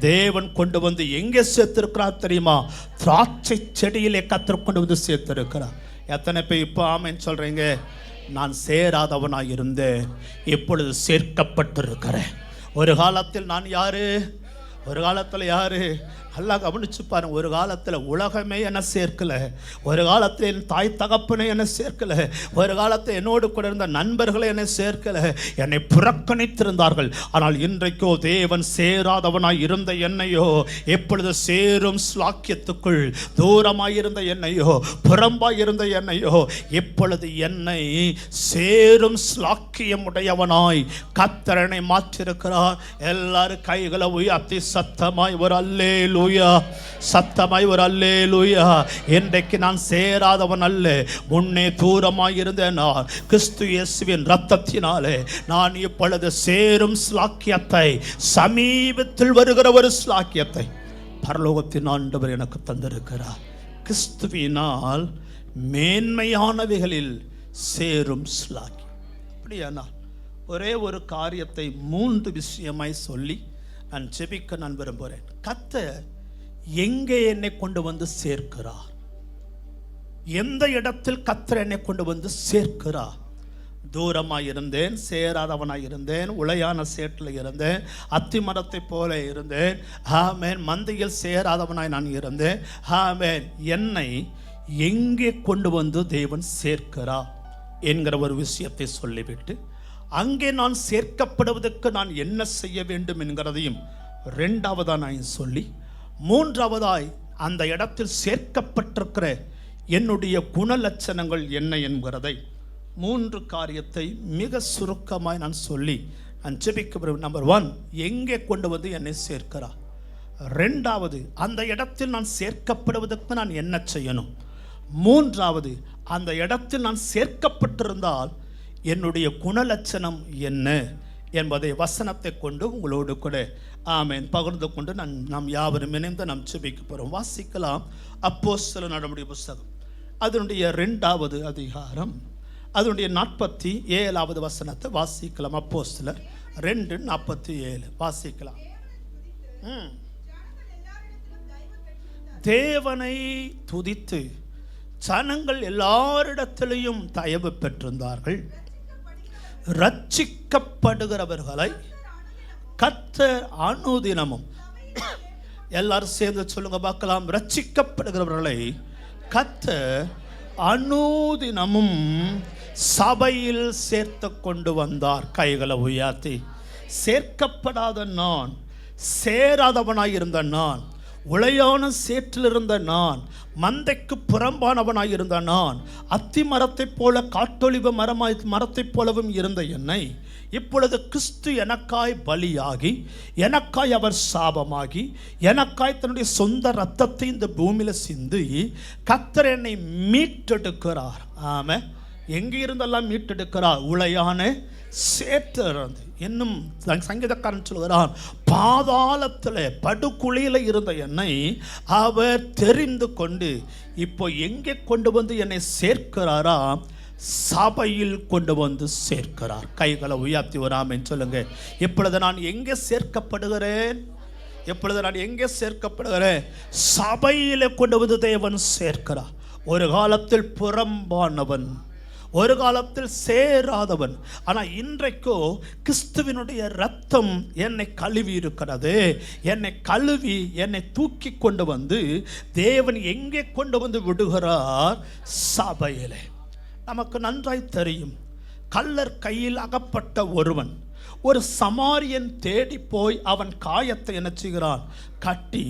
S1: தேவன் கொண்டு வந்து எங்கே சேர்த்திருக்கிறார் தெரியுமா? திராட்சை செடியிலே கர்த்தர் கொண்டு வந்து சேர்த்திருக்கிறார். எத்தனை பேர் இப்போ ஆமென் சொல்றீங்க? நான் சேராதவனாக இருந்தேன், இப்பொழுது சேர்க்கப்பட்டிருக்கிறேன். ஒரு காலத்தில் நான் யாரு? ஒரு காலத்தில் யாரு? நல்லா கவனிச்சு பாருங்க. ஒரு காலத்தில் உலகமே என்ன சேர்க்கல, ஒரு காலத்தில் என் தாய் தகப்பனை என்ன சேர்க்கல, ஒரு காலத்தில் என்னோடு கூட இருந்த நண்பர்களை என்னை சேர்க்கல, என்னை புறக்கணித்திருந்தார்கள். ஆனால் இன்றைக்கோ தேவன் சேராதவனாய் இருந்த என்னையோ எப்பொழுது சேரும் ஸ்லாக்கியத்துக்குள், தூரமாயிருந்த என்னையோ புறம்பாய் இருந்த என்னையோ இப்பொழுது என்னை சேரும் ஸ்லாக்கியம் உடையவனாய் கர்த்தரனை மாற்றிருக்கிறார். எல்லாரும் கைகளை உயர்த்தி சத்தமாய் ஒரு அல்லேலூயா, சத்தமாய் ஒரு அல்லேலூயா. இன்றைக்கு நான் சேராதவன் அல்ல, முன்னே தூரமாய் இருந்தேன். கிறிஸ்து இயேசுவின் இரத்தத்தினாலே நான் இப்பொழுது சேரும் ஸ்லாக்கியத்தை, சமீபத்தில் வருகிற ஒரு ஸ்லாக்கியத்தை பரலோகத்தின் ஆண்டவர் எனக்கு தந்திருக்கிறார். கிறிஸ்துவினால் மேன்மையானவைகளில் சேரும் ஸ்லாக்கியம். அப்படியானால் ஒரே ஒரு காரியத்தை 3 விஷயமாய் சொல்லி நான் ஜெபிக்க நான் விரும்புகிறேன். கர்த்தர் எங்கே என்னை கொண்டு வந்து சேர்க்கிறார்? எந்த இடத்தில் கர்த்தர் என்னை கொண்டு வந்து சேர்க்கிறார்? தூரமாக இருந்தேன், சேராதவனாக இருந்தேன், உளையான சேற்றில் இருந்தேன், அத்தி மரத்தை போல இருந்தேன். ஆமென், மந்தையில் சேராதவனாய் நான் இருந்தேன். ஆமென், என்னை எங்கே கொண்டு வந்து தேவன் சேர்க்கிறார் என்கிற ஒரு விஷயத்தை சொல்லிவிட்டு, அங்கே நான் சேர்க்கப்படுவதற்கு நான் என்ன செய்ய வேண்டும் என்கிறதையும் 2வதா நான் சொல்லி, 3வதாய் அந்த இடத்தில் சேர்க்கப்பட்டிருக்கிற என்னுடைய குணலட்சணங்கள் என்ன என்கிறதை 3 காரியத்தை மிக சுருக்கமாய் நான் சொல்லி நான் ஜெபிக்க. நம்பர் 1, எங்கே கொண்டு வந்து என்னை சேர்க்கிறார். 2வது, அந்த இடத்தில் நான் சேர்க்கப்படுவதற்கு நான் என்ன செய்யணும். 3வது, அந்த இடத்தில் நான் சேர்க்கப்பட்டிருந்தால் என்னுடைய குணலட்சணம் என்ன என்பதை வசனத்தை கொண்டு உங்களோடு கூட ஆமென் பகிர்ந்து கொண்டு நாம் யாவரும் இணைந்து நாம் ஜெபிக்க போகிறோம். வாசிக்கலாம். அப்போஸ்தலர் நடவடிக்கை புஸ்தகம் அதனுடைய 2வது அதிகாரம் அதனுடைய 47வது வசனத்தை வாசிக்கலாம். அப்போஸ்தலர் 2:47 வாசிக்கலாம். தேவனை துதித்து ஜனங்கள் எல்லாரிடத்திலையும் தயவு பெற்றிருந்தார்கள். ரட்சிக்கப்படுகிறவர்களை கர்த்தர் அனுதினமும், எல்லாரும் சேர்ந்து சொல்லுங்க பார்க்கலாம், ரட்சிக்கப்படுகிறவர்களை கர்த்தர் அனுதினமும் சபையில் சேர்த்து கொண்டு வந்தார். கைகளை உயர்த்தி, சேர்க்கப்படாத நான், சேராதவனாய் இருந்த நான் உளையான சேற்றில் இருந்த நான், மந்தைக்கு புறம்பானவனாயிருந்த நான், அத்தி மரத்தைப் போல காட்டொலிவ மரத்தைப் போலவும் இருந்த என்னை இப்பொழுது கிறிஸ்து எனக்காய் பலியாகி, எனக்காய் அவர் சாபமாகி, எனக்காய் தன்னுடைய சொந்த இரத்தத்தை இந்த பூமியில சிந்தி கர்த்தர் என்னை மீட்டெடுக்கிறார். ஆமென். எங்கே இருந்தெல்லாம் மீட்டெடுக்கிறார்? உளையான சேற்றிலிருந்து. இன்னும் சங்கீதக்காரன் சொல்கிறான், பாதாளத்தில் படுகுழியில் இருந்த என்னை அவர் தெரிந்து கொண்டு இப்போ எங்கே கொண்டு வந்து என்னை சேர்க்கிறாரா? சபையில் கொண்டு வந்து சேர்க்கிறார். கைகளை உயர்த்தி வராமன்னு சொல்லுங்க. இப்பொழுது நான் எங்கே சேர்க்கப்படுகிறேன்? எப்பொழுது நான் எங்கே சேர்க்கப்படுகிறேன்? சபையில கொண்டு வந்து தேவன் சேர்க்கிறார். ஒரு காலத்தில் புறம்பானவன், ஒரு காலத்தில் சேராதவன், ஆனால் இன்றைக்கோ கிறிஸ்துவினுடைய இரத்தம் என்னை கழுவி இருக்கிறது. என்னை கழுவி என்னை தூக்கி கொண்டு வந்து தேவன் எங்கே கொண்டு வந்து விடுகிறார்? சபையிலே. நமக்கு நன்றாய் தெரியும், கள்ளர் கையில் அகப்பட்ட ஒருவன் ஒரு சமாரியன் தேடி போய் அவன் காயத்தை என்ன செய்கிறான்? கட்டி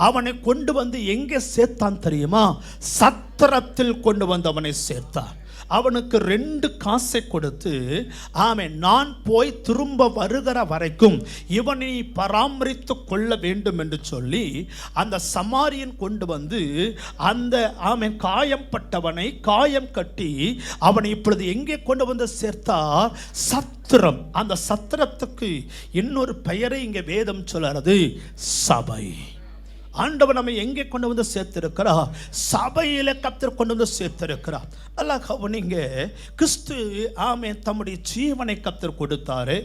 S1: அவனை கொண்டு வந்து எங்கே சேர்த்தான் தெரியுமா? சத்திரத்தில் கொண்டு வந்து அவனை சேர்த்தான். அவனுக்கு 2 காசை கொடுத்து, ஆமென், நான் போய் திரும்ப வருகிற வரைக்கும் இவனை பராமரித்து கொள்ள வேண்டும் என்று சொல்லி அந்த சமாரியன் கொண்டு வந்து அந்த ஆமென் காயம்பட்டவனை காயம் கட்டி அவனை இப்பொழுது எங்கே கொண்டு வந்து சேர்த்தார்? சத்திரம். அந்த சத்திரத்துக்கு இன்னொரு பெயரை இங்கே வேதம் சொல்கிறது, சபை. ஆண்டவர் நம்ம எங்கே கொண்டு வந்து சேர்த்திருக்கிறார்? சபையில கர்த்தர் கொண்டு வந்து சேர்த்திருக்கிறார். நல்லா கவனிங்க. கிறிஸ்து ஆமென் தம்முடைய ஜீவனை கர்த்தர் கொடுத்தாரு.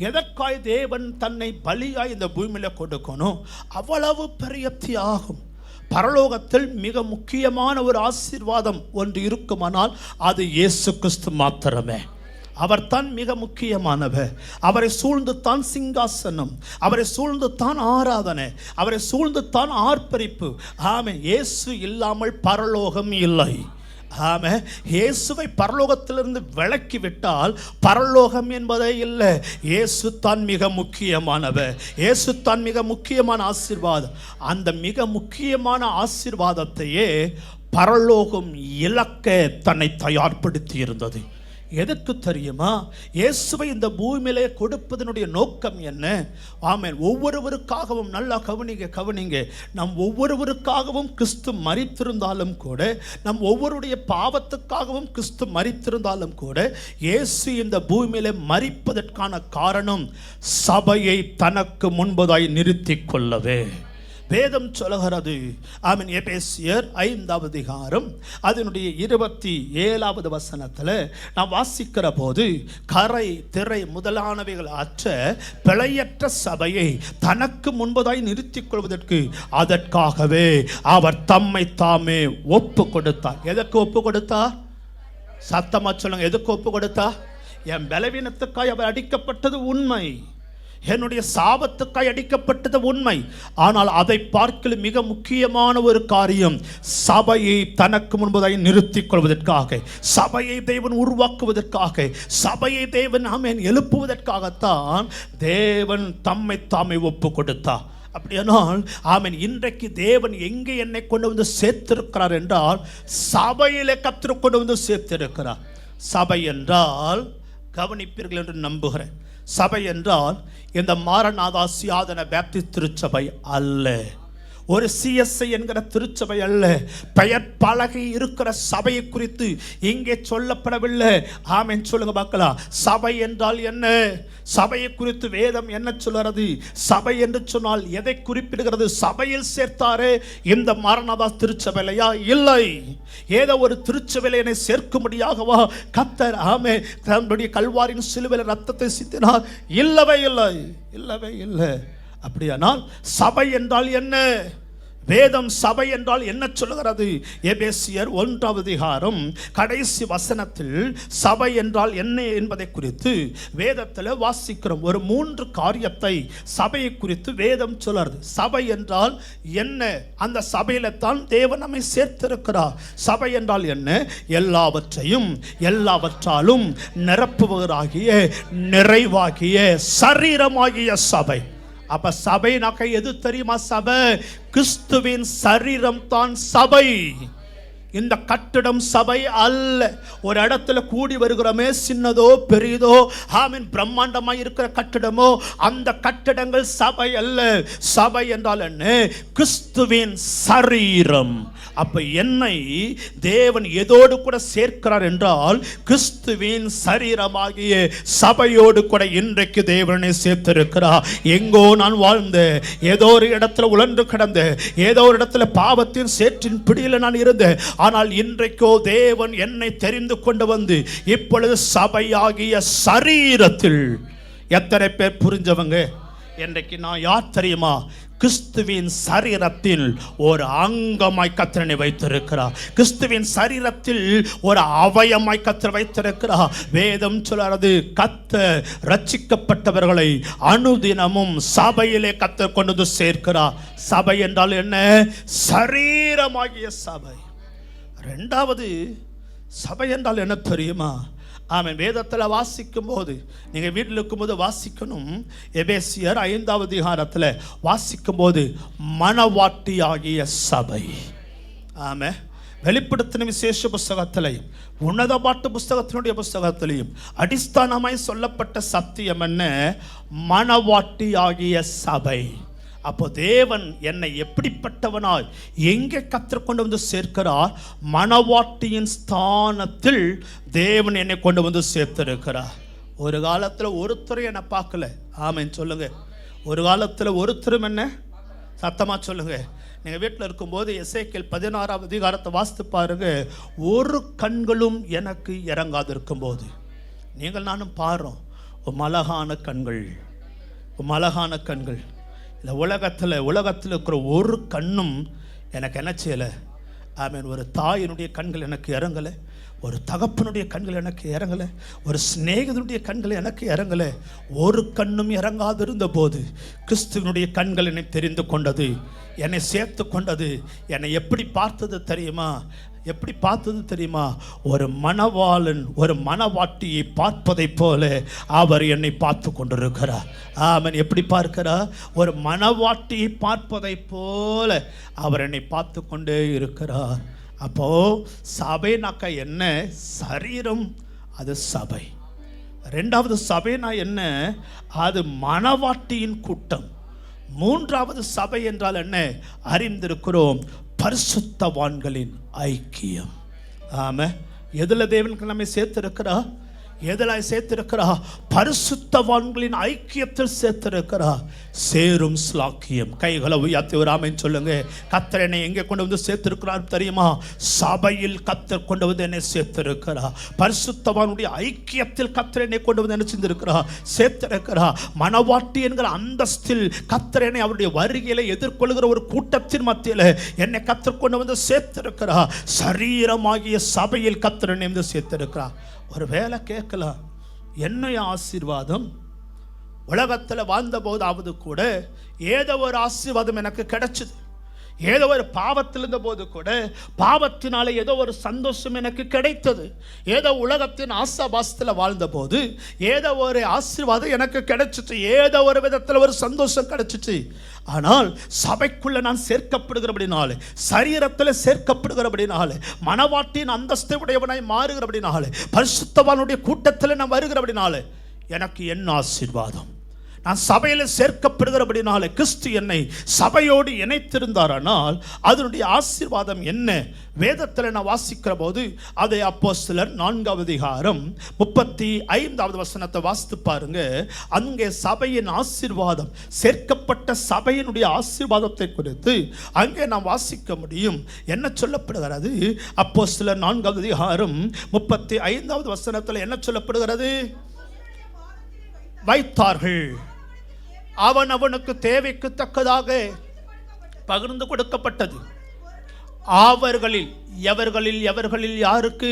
S1: எதற்காய் தேவன் தன்னை பலியாய் இந்த பூமியில கொடுக்கணும்? அவ்வளவு பெரிய தியாகம். பரலோகத்தில் மிக முக்கியமான ஒரு ஆசீர்வாதம் ஒன்று இருக்குமானால் அது இயேசு கிறிஸ்து மாத்திரமே. அவர் தான் மிக முக்கியமானவர். அவரை சூழ்ந்து தான் சிங்காசனம், அவரை சூழ்ந்து தான் ஆராதனை, அவரை சூழ்ந்து தான் ஆர்ப்பரிப்பு. ஆமென். இயேசு இல்லாமல் பரலோகம் இல்லை. ஆமென். இயேசுவை பரலோகத்திலிருந்து விலக்கி விட்டால் பரலோகம் என்பதே இல்லை. இயேசு தான் மிக முக்கியமானவர். இயேசு தான் மிக முக்கியமான ஆசீர்வாதம். அந்த மிக முக்கியமான ஆசீர்வாதத்தையே பரலோகம் இழக்க தன்னை தயார்படுத்தி இருந்தது. எதற்கு தெரியுமா? இயேசுவை இந்த பூமியிலே கொடுப்பதனுடைய நோக்கம் என்ன? ஆமென். ஒவ்வொருவருக்காகவும் நல்லா கவனிங்க. நம் ஒவ்வொருவருக்காகவும் கிறிஸ்து மரித்திருந்தாலும் கூட, நம் ஒவ்வொருடைய பாவத்துக்காகவும் கிறிஸ்து மரித்திருந்தாலும் கூட, இயேசு இந்த பூமியிலே மரிப்பதற்கான காரணம் சபையை தனக்கு முன்பதாய் நிறுத்தி கொள்ளவே. வேதம் சொல்லுகிறது. ஆமென். எபேசியர் 5ஆம் அதிகாரம் அதனுடைய 27வது வசனத்தில் நாம் வாசிக்கிற போது, கரை திரை முதலானவைகள் அற்ற பிழையற்ற சபையை தனக்கு முன்பதாய் நிறுத்திக் கொள்வதற்கு அதற்காகவே அவர் தம்மை தாமே ஒப்பு கொடுத்தார். எதற்கு ஒப்பு கொடுத்தார்? சத்தமா சொல்லுங்க. எதுக்கு ஒப்பு கொடுத்தார்? என் பலவீனத்துக்காய் அவர் அடிக்கப்பட்டது உண்மை, என்னுடைய சாபத்துக்காய் அடிக்கப்பட்டது உண்மை. ஆனால் அதை பார்க்கல மிக முக்கியமான ஒரு காரியம், சபையை தனக்கு முன்பதாய் நிறுத்திக் கொள்வதற்காக, சபையை தேவன் உருவாக்குவதற்காக, சபையை தேவன் ஆமென் எழுப்புவதற்காகத்தான் தேவன் தம்மை தாமே ஒப்பு கொடுத்தார். அப்படியானால் ஆமென், இன்றைக்கு தேவன் எங்கே என்னை கொண்டு வந்து சேர்த்திருக்கிறார் என்றால் சபையிலே கர்த்தர் கொண்டு வந்து சேர்த்திருக்கிறார். சபை என்றால் கவனிப்பீர்கள் என்று நம்புகிறேன். சபை என்றால் இந்த மாரநாதா சுயாதன பேப்டிஸ்ட் திருச்சபை அல்ல, ஒரு சிஎஸ்ஐ என்கிற திருச்சபை அல்ல. பெயர் பலகை இருக்கிற சபையை குறித்து இங்கே சொல்லப்படவில்லை. ஆமென் சொல்லுங்க பார்க்கலாம். சபை என்றால் என்ன? சபையை குறித்து வேதம் என்ன சொல்கிறது? சபை என்று சொன்னால் எதை குறிப்பிடுகிறது? சபையில் சேர்த்தாரே இந்த மாரநாதா திருச்சபையா? இல்லை. ஏதோ ஒரு திருச்சபையில் என்னை சேர்க்கும்படியாகவா கர்த்தர் ஆமென் தன்னுடைய கல்வாரின் சிலுவையில் ரத்தத்தை சிந்தினார்? இல்லவே இல்லை, இல்லவே இல்லை. அப்படியானால் சபை என்றால் என்ன? வேதம் சபை என்றால் என்ன சொல்லுகிறது? எபேசியர் 1ஆம் அதிகாரம் கடைசி வசனத்தில் சபை என்றால் என்ன என்பதை குறித்து வேதத்தில் வாசிக்கிறோம். ஒரு 3 காரியத்தை சபையை குறித்து வேதம் சொல்லுறது. சபை என்றால் என்ன? அந்த சபையில தான் தேவன் நம்மை சேர்த்திருக்கிறார். சபை என்றால் என்ன? எல்லாவற்றையும் எல்லாவற்றாலும் நிரப்புவராகிய நிறைவாகிய சரீரமாகிய சபை. அப்ப சபைனாக்க எது தெரியுமா? சபை கிறிஸ்துவின் சரீரம் தான் சபை. இந்த கட்டிடம் சபை அல்ல. ஒரு இடத்துல கூடி வருகிறோமே, சின்னதோ பெரியதோ, ஆமென், பிரம்மாண்டமாய் இருக்கிற கட்டிடமோ, அந்த கட்டிடங்கள் சபை அல்ல. சபை என்றால் என்ன? கிறிஸ்துவின் சரீரம். அப்ப என்னை தேவன் எதோடு கூட சேர்க்கிறார் என்றால் கிறிஸ்துவின் சரீரமாகிய சபையோடு கூட இன்றைக்கு தேவனை சேர்த்திருக்கிறார். எங்கோ நான் வாழ்ந்த, ஏதோ ஒரு இடத்துல உழன்று கிடந்த, ஏதோ ஒரு இடத்துல பாவத்தின் சேற்றின் பிடியில் நான் இருந்தேன். ஆனால் இன்றைக்கோ தேவன் என்னை தெரிந்து கொண்டு வந்து இப்பொழுது சபையாகிய சரீரத்தில், எத்தனை பேர் புரிஞ்சவங்க? இன்றைக்கு நான் யார் தெரியுமா? கிறிஸ்துவின் சரீரத்தில் ஒரு அங்கமாய் கர்த்தரை வைத்திருக்கிறார். கிறிஸ்துவின் சரீரத்தில் ஒரு அவயமாய் கர்த்தர் வைத்திருக்கிறார். வேதம் சொல்றது, கர்த்தர் ரட்சிக்கப்பட்டவர்களை அனுதினமும் சபையிலே கர்த்தர் கொண்டு வந்து சேர்க்கிறார். சபை என்றால் என்ன? சரீரமாகிய சபை. இரண்டாவது, சபை என்றால் என்ன தெரியுமா? ஆமென். வேதத்தில் வாசிக்கும் போது, நீங்கள் வீட்டில் இருக்கும்போது வாசிக்கணும். எபேசியர் 5வது அதிகாரத்தில் வாசிக்கும் போது மணவாட்டி ஆகிய சபை. ஆமென். வெளிப்படுத்தின விசேஷ புஸ்தகத்திலையும் உன்னத பாட்டு புஸ்தகத்தினுடைய புஸ்தகத்திலையும் அடிஸ்தானமாய் சொல்லப்பட்ட சத்தியம் என்ன? மணவாட்டி ஆகிய சபை. அப்போ தேவன் என்னை எப்படிப்பட்டவனாய் எங்கே கற்றுக்கொண்டு வந்து சேர்க்கிறார்? மணவாட்டியின் ஸ்தானத்தில் தேவன் என்னை கொண்டு வந்து சேர்த்திருக்கிறார். ஒரு காலத்தில் ஒருத்தர் என்னை பார்க்கல. ஆமென் சொல்லுங்க. ஒரு காலத்தில் ஒருத்தரும் என்ன? சத்தமா சொல்லுங்க. நீங்கள் வீட்டில் இருக்கும்போது எசேக்கியேல் 16வது அதிகாரத்தை வாசித்து பாருங்க. ஒரு கண்களும் எனக்கு இறங்காது இருக்கும்போது, நீங்கள் நானும் பாரோம், அழகான கண்கள், அழகான கண்கள். இந்த உலகத்தில் இருக்கிற ஒரு கண்ணும் எனக்கு என்ன செய்யலை? ஆமென். ஒரு தாயினுடைய கண்கள் எனக்கு இறங்கலை, ஒரு தகப்பனுடைய கண்கள் எனக்கு இறங்கலை, ஒரு சிநேகிதனுடைய கண்கள் எனக்கு இறங்கலை. ஒரு கண்ணும் இறங்காதிருந்த போது கிறிஸ்துவனுடைய கண்கள் என்னை தெரிந்து கொண்டது, என்னை சேர்த்து கொண்டது. என்னை எப்படி பார்த்தது தெரியுமா? எப்படி பார்த்தது தெரியுமா? ஒரு மணவாளன் ஒரு மணவாட்டியை பார்ப்பதைப் போல அவர் என்னை பார்த்து கொண்டிருக்கிறார். ஆமென். எப்படி பார்க்கிறார்? ஒரு மணவாட்டியை பார்ப்பதைப் போல அவர் என்னை பார்த்து கொண்டே இருக்கிறார். அப்போ சபைனாக்கா என்ன? சரீரம், அது சபை. ரெண்டாவது, சபைனா என்ன? அது மணவாட்டியின் கூட்டம். மூன்றாவது, சபை என்றால் என்ன? அறிந்திருக்கிறோம், பரிசுத்தவான்களின் ஐக்கியம். ஆமாம். எதில் தேவனுக்கு நம்மை சேர்த்திருக்கிறா? எதில் சேர்த்திருக்கிறா? பரிசுத்தவான்களின் ஐக்கியத்தில் சேர்த்திருக்கிறா. சேரும் ஸ்லாக்கியம். கைகளை உயர்த்தி ஒரு ஆமென் சொல்லுங்க. கர்த்தர் என்னை எங்கே கொண்டு வந்து சேர்த்திருக்கிறார் தெரியுமா? சபையில் கர்த்தர் கொண்டு வந்து என்னை சேர்த்திருக்கிறார். பரிசுத்தவானுடைய ஐக்கியத்தில் கர்த்தர் என்னை கொண்டு வந்து என்ன செஞ்சிருக்கிறார்? சேர்த்திருக்கிறார். மணவாட்டி என்கிற அந்தஸ்தில் கர்த்தர் என்னை அவருடைய வருகையில எதிர்கொள்கிற ஒரு கூட்டத்தின் மத்தியில் என்னை கர்த்தர் கொண்டு வந்து சேர்த்திருக்கிறார். சரீரமாகிய சபையில் கர்த்தர் என்னை வந்து சேர்த்திருக்கிறார். ஒரு வேலை கேட்கலாம், என்னைய ஆசீர்வாதம் உலகத்தில் வாழ்ந்தபோதாவது கூட ஏதோ ஒரு ஆசீர்வாதம் எனக்கு கிடைச்சது. ஏதோ ஒரு பாவத்தில் இருந்த போது கூட பாவத்தினால ஏதோ ஒரு சந்தோஷம் எனக்கு கிடைத்தது. ஏதோ உலகத்தின் ஆசாபாசத்தில் வாழ்ந்த போது ஏதோ ஒரு ஆசீர்வாதம் எனக்கு கிடைச்சிச்சு. ஏதோ ஒரு விதத்தில் ஒரு சந்தோஷம் கிடைச்சிச்சு. ஆனால் சபைக்குள்ள நான் சேர்க்கப்படுகிறபடினாலே, சரீரத்தில் சேர்க்கப்படுகிறபடினாலே, மணவாட்டின் அந்தஸ்தை உடையவனாய் மாறுகிறபடினாலே, பரிசுத்தவானுடைய கூட்டத்தில் நான் வருகிறபடினாலே எனக்கு என்ன ஆசீர்வாதம்? நான் சபையில் சேர்க்கப்படுகிறபடினாலே, கிறிஸ்து என்னை சபையோடு இணைத்திருந்தாரானால் அதனுடைய ஆசீர்வாதம் என்ன? வேதத்தில் நான் வாசிக்கிற போது அதை அப்போஸ்தலர் 4வது அதிகாரம் 35வது வசனத்தை வாசித்து பாருங்க. அங்கே சபையின் ஆசீர்வாதம், சேர்க்கப்பட்ட சபையினுடைய ஆசீர்வாதத்தை குறித்து அங்கே நாம் வாசிக்க முடியும். என்ன சொல்லப்படுகிறது? அப்போஸ்தலர் 4வது அதிகாரம் 35வது வசனத்தில் என்ன சொல்லப்படுகிறது? வைத்தார்கள், அவன் அவனுக்கு தேவைக்கு தக்கதாக பகிர்ந்து கொடுக்கப்பட்டது. அவர்களில் எவர்களில் யாருக்கு?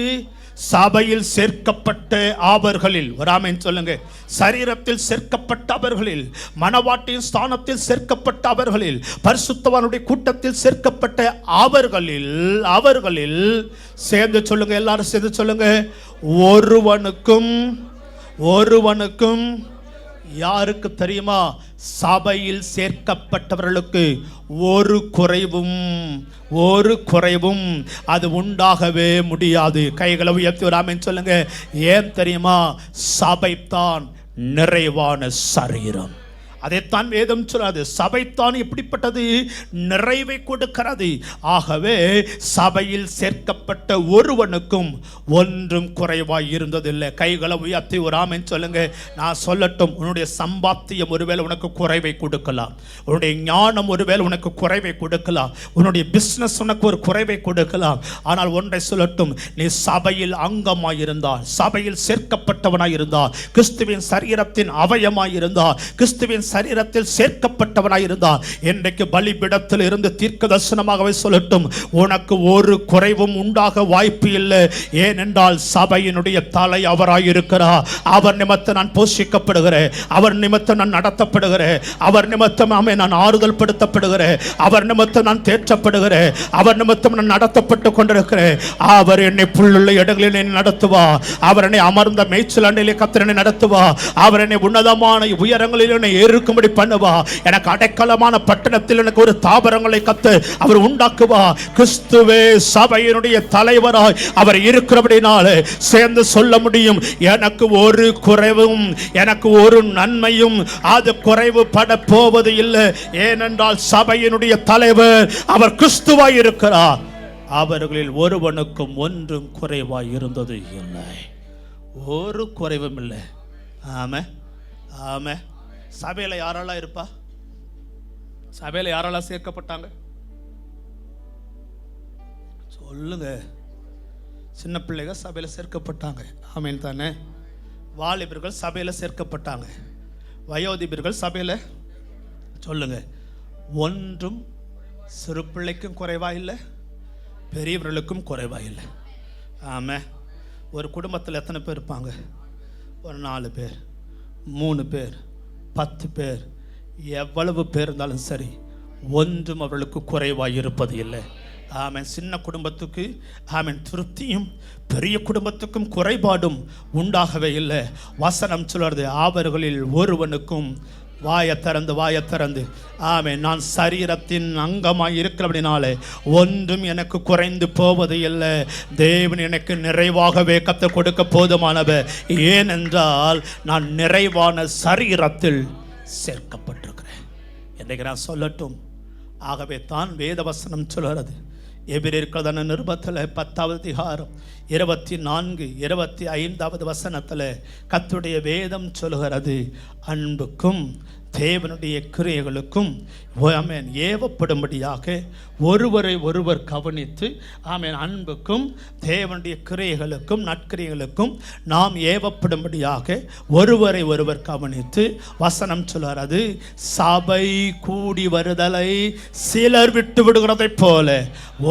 S1: சபையில் சேர்க்கப்பட்ட அவர்களில். ஒரு ஆமென் சொல்லுங்க. சரீரத்தில் சேர்க்கப்பட்ட அவர்களில், மணவாட்டியின் ஸ்தானத்தில் சேர்க்கப்பட்ட அவர்களில், பரிசுத்தவானுடைய கூட்டத்தில் சேர்க்கப்பட்ட அவர்களில் சேர்ந்து சொல்லுங்க, எல்லாரும் சேர்ந்து சொல்லுங்க. ஒருவனுக்கும் யாருக்கு தெரியுமா? சபையில் சேர்க்கப்பட்டவர்களுக்கு ஒரு குறைவும் அது உண்டாகவே முடியாது. கைகளை உயர்த்தி ஒரு ஆமென் சொல்லுங்க. ஏன் தெரியுமா? சபைத்தான் நிறைவான சரீரம். அதைத்தான் வேதம் சொல்லாது. சபைத்தான் எப்படிப்பட்டது? நிறைவை கொடுக்கிறது. ஆகவே சபையில் சேர்க்கப்பட்ட ஒருவனுக்கும் ஒன்றும் குறைவாய் இருந்ததில்லை. கைகளை உயர்த்தி ஒரு ஆமென் சொல்லுங்க. நான் சொல்லட்டும், உன்னுடைய சம்பாத்தியம் ஒருவேளை உனக்கு குறைவை கொடுக்கலாம், உன்னுடைய ஞானம் ஒருவேளை உனக்கு குறைவை கொடுக்கலாம், உன்னுடைய பிசினஸ் உனக்கு ஒரு குறைவை கொடுக்கலாம். ஆனால் ஒன்றை சொல்லட்டும், நீ சபையில் அங்கமாய் இருந்தால், சபையில் சேர்க்கப்பட்டவனாய் இருந்தால், கிறிஸ்துவின் சரீரத்தின் அவயமாய் இருந்தால், கிறிஸ்துவின் சரீரத்தில் சேர்க்கப்பட்டவனாய் இருந்தால், இன்றைக்கு பலிபீடத்தில் இருந்து தீர்க்க தரிசனமாகவே சொல்லட்டும், உனக்கு ஒரு குறைவும் உண்டாக வாய்ப்பு இல்லை. ஏனென்றால் சபையினுடைய தலை அவராய் இருக்கிறார். அவர் நிமித்தம் நான் போஷிக்கப்படுகிறேன், அவர் நிமித்தம் நான் நடத்தப்படுகிறேன், அவர் நிமித்தம் நான் ஆறுதல் படுத்தப்படுகிறேன், அவர் நிமித்தம் நான் தேற்றப்படுகிறேன், அவர் நிமித்தம் நான் நடத்தப்பட்டு கொண்டிருக்கிறேன். அவர் என்னை புல்லுள்ள இடங்களில் என்னை நடத்துவார், அவர் என்னை அமர்ந்த மேய்ச்சல் அண்டையிலே கர்த்தர் என்னை நடத்துவார், அவர் என்னை உன்னதமான உயரங்களில் என்னை இருக்கும்படி பண்ணுவா. எனக்கு அடைக்கலமான பட்டணத்தில் எனக்கு ஒரு தாபரங்களை கத்து அவர் உண்டாக்குவா. கிறிஸ்துவே சபையினுடைய தலைவராய் அவர் இருக்கிறபடினாலே சேர்ந்து சொல்ல முடியும், எனக்கு ஒரு குறைவும் எனக்கு ஒரு நன்மையும் அது குறைவு பட போவது இல்லை. ஏனென்றால் சபையினுடைய தலைவர் அவர் கிறிஸ்துவாய் இருக்கிறார். அவர்களில் ஒருவனுக்கும் ஒன்றும் குறைவாய் இருந்தது இல்லை, ஒரு குறைவும் இல்லை. ஆமே ஆமே. சபையில் யாரெல்லாம் இருப்பா? சபையில் யாரெல்லாம் சேர்க்கப்பட்டாங்க சொல்லுங்க. சின்ன பிள்ளைகள் சபையில் சேர்க்கப்பட்டாங்க. ஆமீன் தானே? வாலிபர்கள் சபையில் சேர்க்கப்பட்டாங்க. வயோதிபர்கள் சபையில் சொல்லுங்க. ஒன்றும் சிறு பிள்ளைக்கும் குறைவா இல்லை, பெரியவர்களுக்கும் குறைவா இல்லை. ஆமே. ஒரு குடும்பத்தில் எத்தனை பேர் இருப்பாங்க? ஒரு 4 பேர், 3 பேர், 10 பேர், எவ்வளவு பேர் இருந்தாலும் சரி, ஒன்றும் அவர்களுக்கு குறைவாய் இருப்பது இல்லை. ஆமென். சின்ன குடும்பத்துக்கு ஆமென் திருப்தியும், பெரிய குடும்பத்துக்கும் குறைபாடும் உண்டாகவே இல்லை. வசனம் சொல்றது, அவர்களில் ஒருவனுக்கும் வாயை திறந்து ஆமென், நான் சரீரத்தின் அங்கமாய் இருக்கிறபடினாலே ஒன்றும் எனக்கு குறைந்து போவது இல்லை. தேவன் எனக்கு நிறைவாகவே கத்த கொடுக்க போதுமானவர். ஏனென்றால் நான் நிறைவான சரீரத்தில் சேர்க்கப்பட்டிருக்கிறேன். இன்றைக்கு நான் சொல்லட்டும். ஆகவே தான் வேதவசனம் சொல்கிறது, எபிரேயர்க்கான நிருபத்தில் 10வது அதிகாரம் 24, 25வது வசனத்தில் கர்த்தருடைய வேதம் சொல்கிறது, அன்புக்கும் தேவனுடைய கிரியைகளுக்கும் ஆமென் ஏவப்படும்படியாக ஒருவரை ஒருவர் கவனித்து, ஆமென், அன்புக்கும் தேவனுடைய கிரியைகளுக்கும் நற்கிரியைகளுக்கும் நாம் ஏவப்படும்படியாக ஒருவரை ஒருவர் கவனித்து, வசனம் சொல்கிறது, சபை கூடி வருதலை சிலர் விட்டு விடுகிறதை போல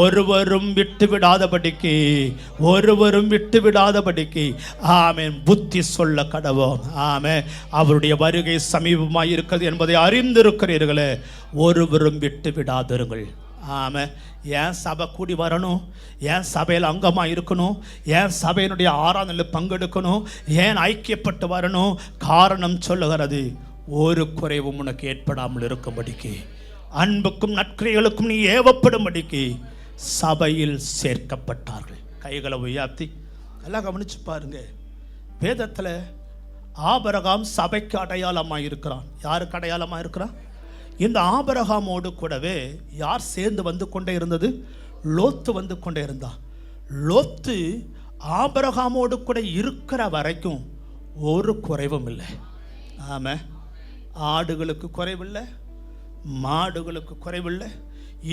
S1: ஒருவரும் விட்டு விடாதபடிக்கு ஆமென் புத்தி சொல்ல கடவோம். ஆமென். அவருடைய வருகை சமீபமாய் இருக்கிறது என்பதை அறிந்திருக்கிறீர்களே, ஒருவரும் விட்டு விடாதிருங்கள். ஆமாம். ஏன் சபை கூடி வரணும்? ஏன் சபையில் அங்கமாக இருக்கணும்? ஏன் சபையினுடைய ஆராதனையில் பங்கெடுக்கணும்? ஏன் ஐக்கியப்பட்டு வரணும்? காரணம் சொல்லுகிறது, ஒரு குறைவும் உனக்கு ஏற்படாமல் இருக்கும்படிக்கு, அன்புக்கும் நற்கிரியைகளுக்கும் நீ ஏவப்படும்படிக்கு சபையில் சேர்க்கப்பட்டார்கள். கைகளை உயர்த்தி எல்லாம் கவனிச்சு பாருங்க. வேதத்தில் ஆபிரகாம் சபைக்கு அடையாளமாக இருக்கிறான். யாருக்கு அடையாளமாக இருக்கிறான்? இந்த ஆபிரகாமோடு கூடவே யார் சேர்ந்து வந்து கொண்டே இருந்தது? லோத்து வந்து கொண்டே இருந்தான். லோத்து ஆபிரகாமோடு கூட இருக்கிற வரைக்கும் ஒரு குறைவும் இல்லை. ஆமாம். ஆடுகளுக்கு குறைவில்லை, மாடுகளுக்கு குறைவில்லை.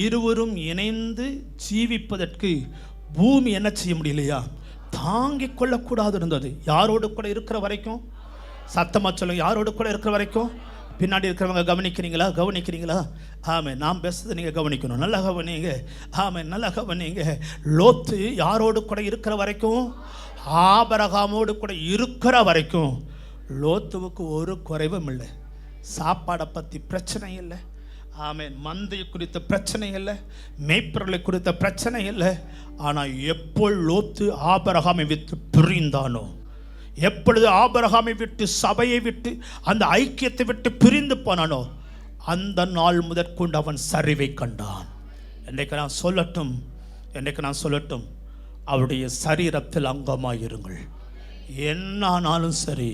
S1: இருவரும் இணைந்து ஜீவிப்பதற்கு பூமி என்ன செய்ய முடியலையா? தாங்கிக் கொள்ளக்கூடாது இருந்தது. யாரோடு கூட இருக்கிற வரைக்கும்? சத்தமாக சொல்லுங்க. யாரோடு கூட இருக்கிற வரைக்கும்? பின்னாடி இருக்கிறவங்க கவனிக்கிறீங்களா? ஆமாம், நான் பேசுறது நீங்கள் கவனிக்கணும். நல்லா கவனிங்க. ஆமாம், நல்லா கவனிங்க. லோத்து யாரோடு கூட இருக்கிற வரைக்கும்? ஆபிரகாமோடு கூட இருக்கிற வரைக்கும் லோத்துவுக்கு ஒரு குறைவும் இல்லை. சாப்பாடை பற்றி பிரச்சனை இல்லை. ஆமென். மந்தையை குறித்த பிரச்சனை இல்லை, மேய்ப்பர்களை குறித்த பிரச்சனை இல்லை. ஆனால் எப்போ லோத்து ஆபிரகாமை விட்டு பிரிந்தானோ, எப்பொழுது ஆபிரகாமை விட்டு சபையை விட்டு அந்த ஐக்கியத்தை விட்டு பிரிந்து போனானோ அந்த நாள் முதற்கொண்டு அவன் சரிவை கண்டான். என்னைக்கு நான் சொல்லட்டும் அவருடைய சரீரத்தில் அங்கமாயிருங்கள். என்ன ஆனாலும் சரி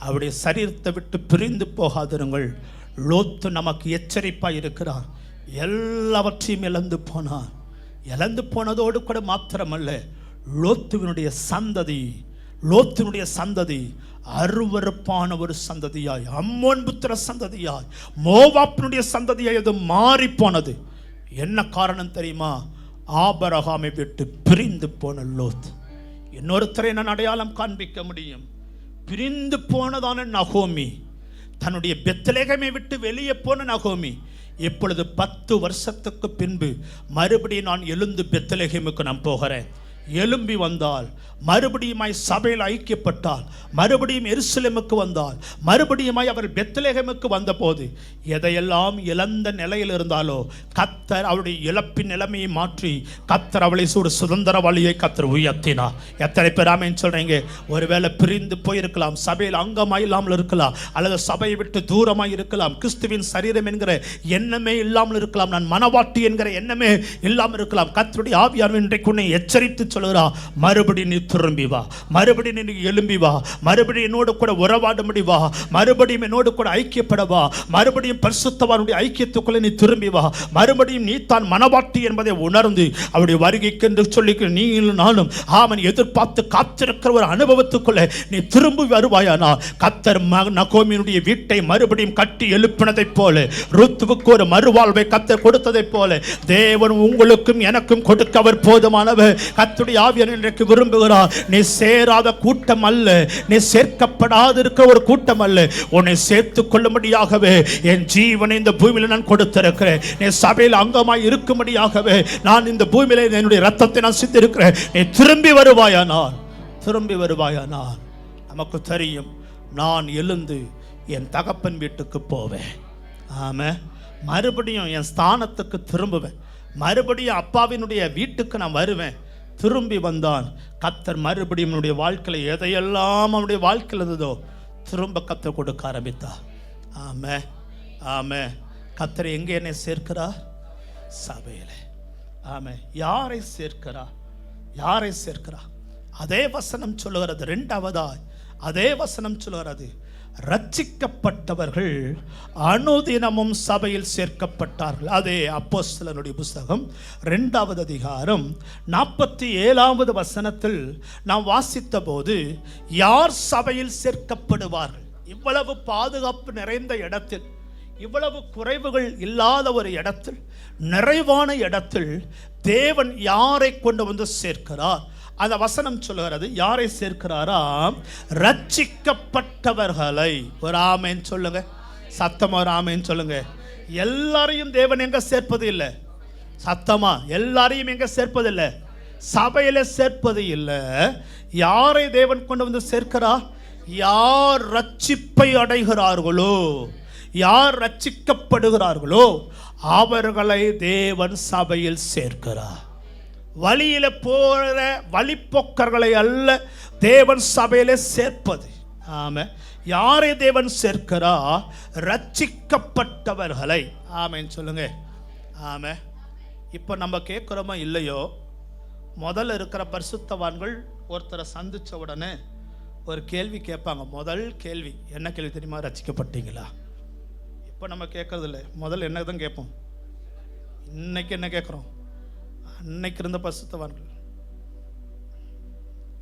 S1: அவருடைய சரீரத்தை விட்டு பிரிந்து போகாதிருங்கள். லோத்து நமக்கு எச்சரிப்பாக இருக்கிறான். எல்லாவற்றையும் இழந்து போனதோடு கூட மாத்திரமல்ல, லோத்துவினுடைய சந்ததி அருவருப்பான ஒரு சந்ததியாய், அம்மோன் புத்திர சந்ததியாய், மோவாப்பினுடைய சந்ததியாய் அது மாறி போனது. என்ன காரணம் தெரியுமா? ஆபிரகாமை விட்டு பிரிந்து போன லோத். இன்னொருத்தரை நான் அடையாளம் காண்பிக்க முடியும். பிரிந்து போனதான நகோமி, தன்னுடைய பெத்லெகேமை விட்டு வெளியே போன நகோமி, இப்பொழுது 10 வருஷத்துக்கு பின்பு மறுபடியும் நான் எழுந்து பெத்லெகேமுக்கு நான் போகிறேன். எழும்பி வந்தால், மறுபடியுமாய் சபையில் ஐக்கியப்பட்டால், மறுபடியும் எருசலேமுக்கு வந்தால், மறுபடியுமாய் அவர் பெத்லெகேமுக்கு வந்தபோது எதையெல்லாம் இழந்த நிலையில் இருந்தாலோ கர்த்தர் அவருடைய இழப்பின் நிலைமையை மாற்றி கர்த்தர் அவளை ஒரு சுதந்திரவாளியை கர்த்தர் உயர்த்தினார். எத்தனை பேர் ஆமென் சொல்றீங்க? ஒருவேளை பிரிந்து போயிருக்கலாம், சபையில் அங்கமாய் இல்லாமல் இருக்கலாம், அல்லது சபையை விட்டு தூரமாய் இருக்கலாம், கிறிஸ்துவின் சரீரம் என்கிற எண்ணமே இல்லாமல் இருக்கலாம், நான் மனவாட்டி என்கிற எண்ணமே இல்லாமல் இருக்கலாம். கர்த்தருடைய ஆவியானவர் இன்றைக்கு உன்னை எச்சரித்து சொல்கிறா, மறுபடியும் நீ திரும்பி வா, மறுபடியும் நீ எழும்பி வா, மறுபடியும் என்னோடு கூட உறவாடும்படி வா, மறுபடியும் என்னோடு கூட ஐக்கியப்படவா, மறுபடியும் பரிசுத்தவானுடைய ஐக்கியத்துக்குள்ள நீ திரும்பி வா, மறுபடியும் நீ தான் மனவாட்டி என்பதை உணர்ந்து அவருடைய வருகைக்கு என்று சொல்லி நீ நானும் அவன் எதிர்பார்த்து காத்திருக்கிற ஒரு அனுபவத்துக்குள்ள நீ திரும்பி வருவாயானால் கர்த்தர் நகோமியினுடைய வீட்டை மறுபடியும் கட்டி எழுப்பினதைப் போல, ருத்துவுக்கு ஒரு மறுவாழ்வை கர்த்தர் கொடுத்ததைப் போல தேவன் உங்களுக்கும் எனக்கும் கொடுக்க அவர் போதுமானவர். கர்த்தருடைய ஆவியானவர் இன்றைக்கு விரும்புகிறார், நீ சேராத கூட்டம் அல்ல, நீ சேர்க்கப்படாது இருக்கிற ஒரு கூட்டம் அல்ல, உன்னை சேர்த்துக் கொள்ளும்படியாகவே என் ஜீவனை இந்த பூமியில் நான் கொடுத்திருக்கிறேன். நீ சபையில் அங்கமாய் இருக்கும்படியாகவே நான் இந்த பூமியில என்னுடைய ரத்தத்தை நான் சிந்திருக்கிறேன். நீ திரும்பி வருவாயானால் நமக்கு தெரியும், நான் எழுந்து என் தகப்பன் வீட்டுக்கு போவேன். ஆமா, மறுபடியும் என் ஸ்தானத்துக்கு திரும்புவேன், மறுபடியும் அப்பாவினுடைய வீட்டுக்கு நான் வருவேன். திரும்பி வந்தான் கர்த்தர் மறுபடியும் அவனுடைய வாழ்க்கையில் எதையெல்லாம் அவனுடைய வாழ்க்கையில் இருந்ததோ திரும்ப கர்த்தர் கொடுக்க ஆரம்பித்தார். ஆமே ஆமே. கர்த்தர் எங்கே என்னை சேர்க்கிறார்? சபையில். ஆமே. யாரை சேர்க்கிறார்? அதே வசனம் சொல்லுகிறது. 2வதாய் அதே வசனம் சொல்லுகிறது, ரட்சிக்கப்பட்டவர்கள் அனுதினமும் சபையில் சேர்க்கப்பட்டார்கள். அதே அப்போஸ்தலனுடைய புத்தகம் 2வது அதிகாரம் 47வது வசனத்தில் நாம் வாசித்த போது, யார் சபையில் சேர்க்கப்படுவார்கள்? இவ்வளவு பாதுகாப்பு நிறைந்த இடத்தில், இவ்வளவு குறைவுகள் இல்லாத ஒரு இடத்தில், நிறைவான இடத்தில் தேவன் யாரை கொண்டு வந்து சேர்க்கிறார்? அந்த வசனம் சொல்லுகிறது, யாரை சேர்க்கிறாரா? ரட்சிக்கப்பட்டவர்களை. ஒரு ஆமென் சொல்லுங்க, சத்தமா ஒரு ஆமென் சொல்லுங்க. எல்லாரையும் தேவன் எங்க சேர்ப்பது இல்லை, சத்தமா எல்லாரையும் எங்க சேர்ப்பது இல்லை, சபையில சேர்ப்பது இல்லை. யாரை தேவன் கொண்டு வந்து சேர்க்கிறார்? யார் ரட்சிப்பை அடைகிறார்களோ, யார் ரட்சிக்கப்படுகிறார்களோ அவர்களை தேவன் சபையில் சேர்க்கிறார். வழியில போற வழிப்போக்கர்களை அல்ல தேவன் சபையில சேர்ப்பது. ஆமா. யாரை தேவன் சேர்க்கிறா? ரட்சிக்கப்பட்டவர்களை. ஆமென் சொல்லுங்க. ஆமா. இப்போ நம்ம கேட்குறோமோ இல்லையோ, முதல்ல இருக்கிற பரிசுத்தவான்கள் ஒருத்தரை சந்திச்ச உடனே ஒரு கேள்வி கேட்பாங்க. முதல் கேள்வி என்ன கேள்வி தெரியுமா? ரட்சிக்கப்பட்டீங்களா? இப்போ நம்ம கேட்கறது இல்லை, முதல்ல என்ன தான் கேட்போம். இன்னைக்கு என்ன கேட்குறோம்? அன்னைக்கு இருந்த பரிசுத்தவான்கள்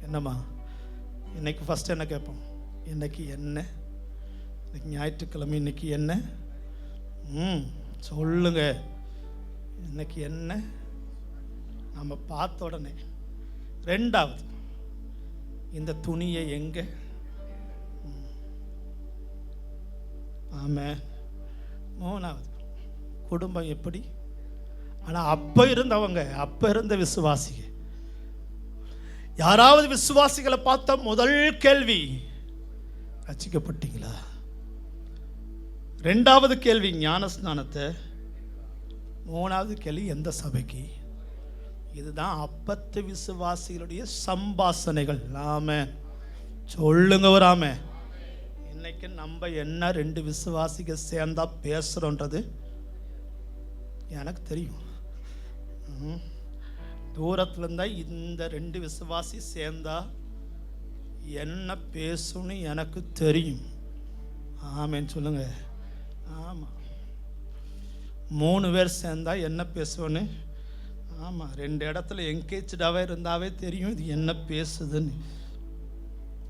S1: என்னம்மா இன்னைக்கு ஃபஸ்ட்டு என்ன கேட்போம்? இன்னைக்கு என்ன? இன்னைக்கு ஞாயிற்றுக்கிழமை, இன்னைக்கு என்ன? சொல்லுங்க, இன்னைக்கு என்ன? நம்ம பார்த்த உடனே. 2வது, இந்த துணியை எங்க? ஆமாம். 3வது, குடும்பம் எப்படி? ஆனால் அப்போ இருந்த விசுவாசிங்க, யாராவது விசுவாசிகளை பார்த்தா முதல் கேள்வி ரட்சிக்கப்பட்டீங்களா? 2வது கேள்வி ஞானஸ்நானத்தை, 3வது கேள்வி எந்த சபைக்கு? இதுதான் அப்பத்து விசுவாசிகளுடைய சம்பாசனைகள். ஆமென். சொல்லுங்க வராமே. இன்னைக்கு நம்ம என்ன ரெண்டு விசுவாசிக சேர்ந்தா பேசுறோன்றது எனக்கு தெரியும். தூரத்துல இருந்தா இந்த ரெண்டு விசுவாசி சேர்ந்தா என்ன பேசுன்னு எனக்கு தெரியும். ஆமேன்னு சொல்லுங்க. ஆமா, 3 பேர் சேர்ந்தா என்ன பேசுவோன்னு. ஆமா, 2 இடத்துல என்கேஜ்டாவே இருந்தாவே தெரியும் இது என்ன பேசுதுன்னு.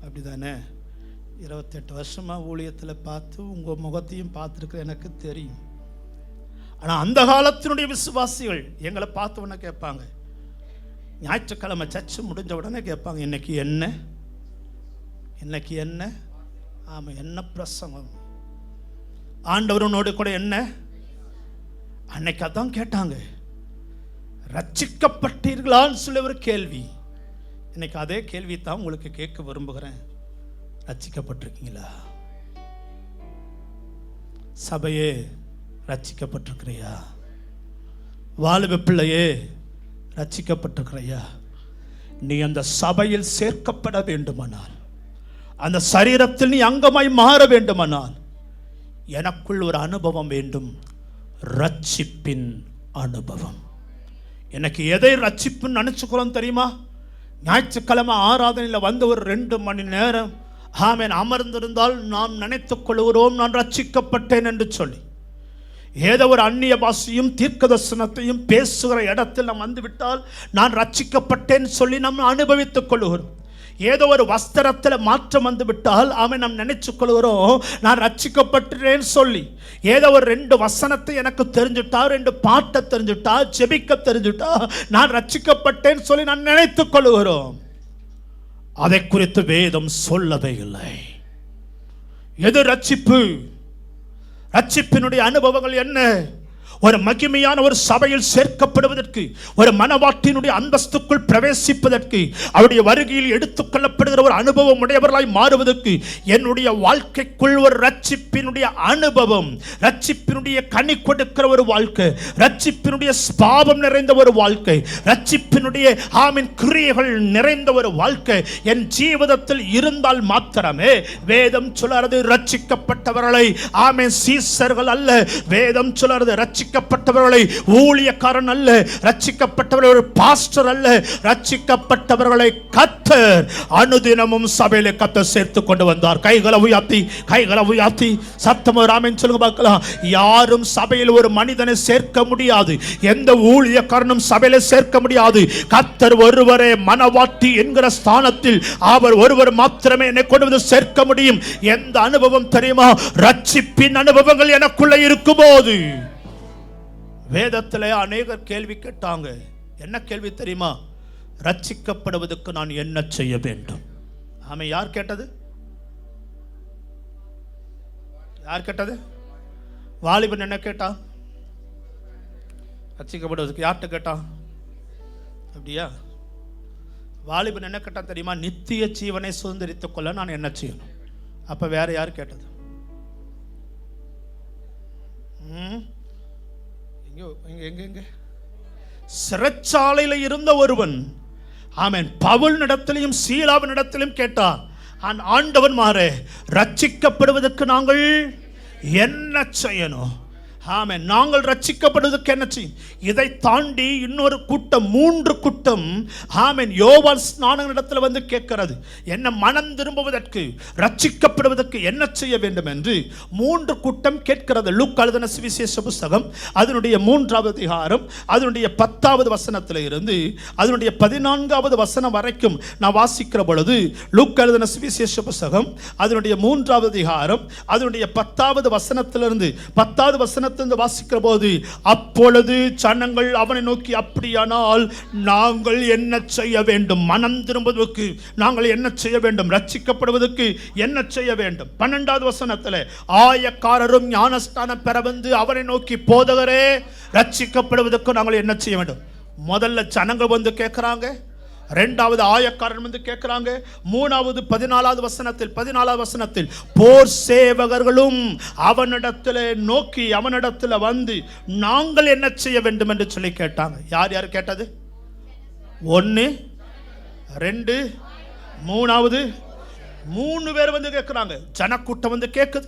S1: அப்படிதானே? 28 வருஷமா ஊழியத்தில் பார்த்து உங்க முகத்தையும் பார்த்துருக்க எனக்கு தெரியும். ஆனா அந்த காலத்தினுடைய விசுவாசிகள் எங்களை பார்த்த உடனே கேட்பாங்க, ஞாயிற்றுக்கிழமை சர்ச்சு முடிஞ்ச உடனே கேட்பாங்க, இன்னைக்கு என்ன, இன்னைக்கு என்ன. ஆமா, என்ன பிரசங்கம், ஆண்டவரோடு கூட என்ன. அன்னைக்கு அதான் கேட்டாங்க, ரட்சிக்கப்பட்டீர்களான்னு சொல்லி ஒரு கேள்வி. இன்னைக்கு அதே கேள்வி தான் உங்களுக்கு கேட்க விரும்புகிறேன். ரட்சிக்கப்பட்டிருக்கீங்களா? சபையே ரட்சிக்கப்பட்டிருக்கிறையா? வாலிப பிள்ளையே ரட்சிக்கப்பட்டிருக்கிறையா? நீ அந்த சபையில் சேர்க்கப்பட வேண்டுமானால், அந்த சரீரத்தில் நீ அங்கமாய் மாற வேண்டுமானால், எனக்குள் ஒரு அனுபவம் வேண்டும், ரட்சிப்பின் அனுபவம். எனக்கு எதை ரட்சிப்புன்னு நினைச்சுக்கிறோம் தெரியுமா? ஞாயிற்றுக்கிழமை ஆராதனையில் வந்து ஒரு 2 மணி நேரம் ஆமென் அமர்ந்திருந்தால் நாம் நினைத்துக் கொள்கிறோம் நான் ரட்சிக்கப்பட்டேன் என்று சொல்லி. ஏதோ ஒரு அந்நிய பாஷையும் தீர்க்கதரிசனத்தையும் பேசுகிற இடத்தில் நாம் வந்துவிட்டால் நான் ரட்சிக்கப்பட்டேன் சொல்லி நாம் அனுபவித்துக் கொள்கிறோம். ஏதோ ஒரு வஸ்திரத்தில் மாற்றம் வந்து விட்டால் அவன் நாம் நினைச்சு கொள்கிறோம் நான் ரட்சிக்கப்பட்டேன்னு சொல்லி. ஏதோ ஒரு 2 வசனத்தை எனக்கு தெரிஞ்சுட்டா, 2 பாட்டை தெரிஞ்சுட்டா, ஜெபிக்க தெரிஞ்சுட்டா நான் ரட்சிக்கப்பட்டேன்னு சொல்லி நான் நினைத்துக் கொள்கிறோம். அதை குறித்து வேதம் சொல்லவே இல்லை. எது ரட்சிப்பு? ரட்சிப்பினுடைய அனுபவங்கள் என்ன? ஒரு மகிமையான ஒரு சபையில் சேர்க்கப்படுவதற்கு, ஒரு மனவாட்டினுடைய அந்தஸ்துக்குள் பிரவேசிப்பதற்கு, அவருடைய வருகையில் எடுத்துக்கொள்ளப்படுகிற ஒரு அனுபவம் உடையவர்களாய் மாறுவதற்கு என்னுடைய வாழ்க்கைக்குள் ஒரு ரட்சிப்பினுடைய அனுபவம், ரட்சிப்பினுடைய கனி கொடுக்கிற ஒரு வாழ்க்கை, ரட்சிப்பினுடைய பாவம் நிறைந்த ஒரு வாழ்க்கை, ரட்சிப்பினுடைய ஆமென் கிரியைகள் நிறைந்த ஒரு வாழ்க்கை என் ஜீவிதத்தில் இருந்தால் மாத்திரமே வேதம் சொல்லுகிறது ரட்சிக்கப்பட்டவர்களை ஆமென் சீசர்கள் அல்ல. வேதம் சொல்லுகிறது ரட்சிக்கப்பட்டவர்களை ஊழியக்காரன் அல்ல, ரட்சிக்கப்பட்டவர்கள் ஒரு பாஸ்டர் அல்ல, ரட்சிக்கப்பட்டவர்களை கர்த்தர் அனுதினமும் சபையிலே கர்த்தர் சேர்த்து கொண்டு வந்தார். கைகளை உயர்த்தி சத்தம் ஆமென் சொல்லுங்க பார்க்கலாம். யாரும் சபையில் ஒரு மனிதனை சேர்க்க முடியாது, எந்த ஊழியக்காரனும் சபையில சேர்க்க முடியாது. கர்த்தர் ஒருவரே மனவாட்டி என்கிற ஸ்தானத்தில் அவர் ஒருவர் மாத்திரமே என்னை கொண்டு வந்து சேர்க்க முடியும். எந்த அனுபவம் தெரியுமா? ரட்சிப்பின் அனுபவங்கள் எனக்குள்ள இருக்கும்போது. வேதத்தில் அநேகர் கேள்வி கேட்டாங்க. என்ன கேள்வி தெரியுமா? ரட்சிக்கப்படுவதற்கு நான் என்ன செய்ய வேண்டும்? ஆமா, யார் கேட்டது? யார் கேட்டது? வாலிபன் என்ன கேட்டான்? ரட்சிக்கப்படுவதற்கு யார்கிட்ட கேட்டான்? அப்படியா? வாலிபன் என்ன கேட்டான் தெரியுமா? நித்திய ஜீவனை சுதந்திரித்துக் கொள்ள நான் என்ன செய்யணும்? அப்ப வேற யார் கேட்டது? சிறைச்சாலையில் இருந்த ஒருவன் ஆமென் பவுலினிடத்திலும் சீலாவினிடத்திலும் கேட்டான், ஆண்டவன் மாறே ரட்சிக்கப்படுவதற்கு நாங்கள் என்ன செய்யணும்? ஆமென். நாங்கள் ரட்சிக்கப்படுவதற்கு என்ன செய்யும்? இதை தாண்டி இன்னொரு கூட்டம், 3 கூட்டம் ஆமென் யோவான் ஸ்நானனிடத்தில் வந்து கேட்கிறது, என்ன மனம் திரும்புவதற்கு, ரட்சிக்கப்படுவதற்கு என்ன செய்ய வேண்டும் என்று 3 கூட்டம் கேட்கிறது. லூக்கா எழுதின சுவிசேஷ புத்தகம் அதனுடைய 3வது அதிகாரம் அதனுடைய 10வது வசனத்தில் இருந்து அதனுடைய 14வது வசனம் வரைக்கும் நான் வாசிக்கிற பொழுது, லூக்கா எழுதின சுவிசேஷ புத்தகம் அதனுடைய 3வது அதிகாரம் அதனுடைய 10வது வசனத்திலிருந்து 10வது வசனத்தில் வாசிக்கிற போது, அப்பொழுது ஜனங்கள் அவனை நோக்கி, அப்படியானால் நாங்கள் என்ன செய்ய வேண்டும்? மனம் திரும்புவதற்கு நாங்கள் என்ன செய்ய வேண்டும்? ரட்சிக்கப்படுவதற்கு என்ன செய்ய வேண்டும்? 12வது வசனத்தில், ஆயக்காரரும் ஞானஸ்தானம் பெற வந்து அவனை நோக்கி, போதகரே ரட்சிக்கப்படுவதற்கு நாங்கள் என்ன செய்ய வேண்டும்? முதல்ல ஜனங்கள் வந்து கேட்கிறாங்க, 2வது ஆயக்காரன் வந்து கேட்கிறாங்க, 3வது 14வது வசனத்தில் போர் சேவகர்களும் அவனிடத்தில் நோக்கி அவனிடத்தில் வந்து நாங்கள் என்ன செய்ய வேண்டும் என்று சொல்லி கேட்டாங்க. யார் யார் கேட்டது? 1 2 3வது 3 பேர் வந்து கேட்குறாங்க. ஜனக்கூட்டம் வந்து கேட்குது,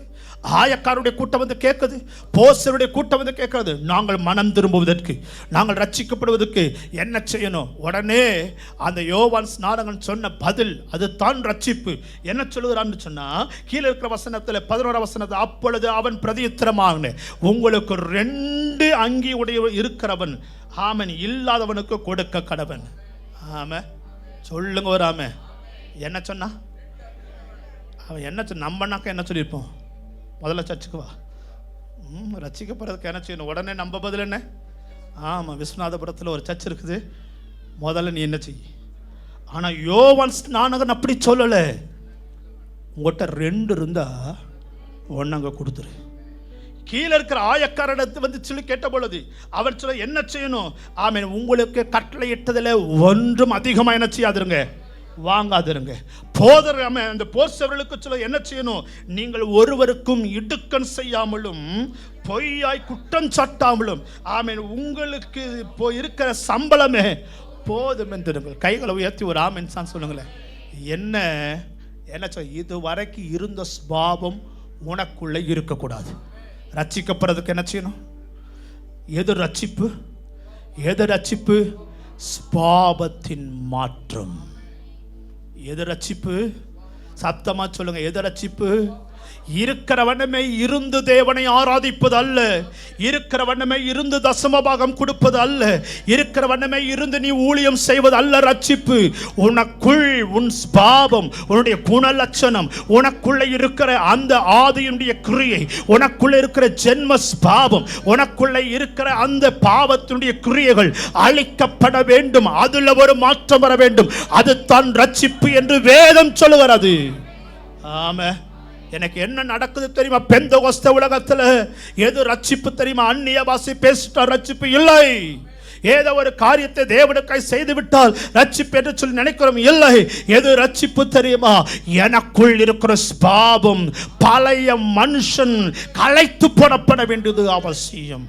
S1: ஆயக்காருடைய கூட்டம் வந்து கேட்குது, போஸ்டருடைய கூட்டம் வந்து கேட்குறது. நாங்கள் மனம் திரும்புவதற்கு, நாங்கள் ரட்சிக்கப்படுவதற்கு என்ன செய்யணும்? உடனே அந்த யோவான் ஸ்நானகன் சொன்ன பதில் அதுதான் ரட்சிப்பு. என்ன சொல்லுகிறான்னு சொன்னா, கீழே இருக்கிற வசனத்தில் 11 வசனத்தில், அப்பொழுது அவன் பிரதியுத்தரமாக, உங்களுக்கு 2 அங்கி உடைய இருக்கிறவன் ஆமன் இல்லாதவனுக்கு கொடுக்க கடவன். ஆம சொல்லுங்க ஒரு ஆம. என்ன சொன்னா அவன்? என்ன நம்பனாக்க என்ன சொல்லியிருப்போம்? முதல்ல சர்ச்சுக்கு வா, ரசிக்கப்படுறதுக்கு என்ன செய்யணும்? உடனே நம்ப பதில் என்ன? ஆமாம், விஸ்வநாதபுரத்தில் ஒரு சர்ச் இருக்குது, முதல்ல நீ என்ன செய்ய. ஆனால் யோவான் ஸ்நானகன் அப்படி சொல்லலை. உங்கள்கிட்ட 2 இருந்தா ஒன்று அங்கே கொடுத்துரு. கீழே இருக்கிற ஆயக்காரத்தை வந்து சொல்லி கேட்ட பொழுது அவர் சொல்ல என்ன செய்யணும்? ஆமென், உங்களுக்கு கட்டளை இட்டதில் ஒன்றும் அதிகமாக என்ன செய்யாதிருங்க, வாங்காதிருங்க. போதர் அந்த போஸ்டர்களுக்கு சொல்ல என்ன செய்யணும்? நீங்கள் ஒருவருக்கும் இடுக்கண் செய்யாமலும் பொய்யாய் குற்றம் சாட்டாமலும் ஆமென், உங்களுக்கு இப்போ இருக்கிற சம்பளமே போதும் என்று கைகளை உயர்த்தி ஒரு ஆமென் தான் சொல்லுங்களேன். என்ன என்ன சொல்? இது வரைக்கும் இருந்த ஸ்பாவம் உனக்குள்ளே இருக்கக்கூடாது. ரட்சிக்கப்படுறதுக்கு என்ன செய்யணும்? எது ரட்சிப்பு? எது ரட்சிப்பு? ஸ்பாவத்தின் மாற்றம். எது ரட்சிப்பு? சத்தமா சொல்லுங்க. எது ரட்சிப்பு? இருக்கிற வண்ணமே இருந்து தேவனை ஆராதிப்பது அல்ல, இருக்கிற வண்ணமே இருந்து தசமபாகம் கொடுப்பது அல்ல, இருக்கிற வண்ணமே இருந்து நீ ஊழியம் செய்வது அல்ல ரட்சிப்பு. உனக்குள் உன் ஸ்பாவம், உன்னுடைய குணலட்சணம், உனக்குள்ள இருக்கிற அந்த ஆதியினுடைய கிரியை, உனக்குள்ள இருக்கிற ஜென்ம ஸ்பாவம், உனக்குள்ள இருக்கிற அந்த பாவத்தினுடைய கிரியைகள் அழிக்கப்பட வேண்டும். அதுல ஒரு மாற்றம் வர வேண்டும். அது தான் ரட்சிப்பு என்று வேதம் சொல்லுகிறது. ஆமே. எனக்கு என்ன நடக்குது தெரியுமா? பெந்தெகோஸ்தே உலகத்தில் எது ரட்சிப்பு தெரியுமா? அந்நிய பாஷை பேசிட்டா ரட்சிப்பு இல்லை. ஏதோ ஒரு காரியத்தை தேவனுக்காய் செய்து விட்டால் ரட்சிப்பு என்று சொல்லி நினைக்கிறோம். இல்லை. எது ரட்சிப்பு தெரியுமா? எனக்குள் இருக்கிற ஸ்பாவம், பழைய மனுஷன் களைத்து போடப்பட வேண்டியது அவசியம்.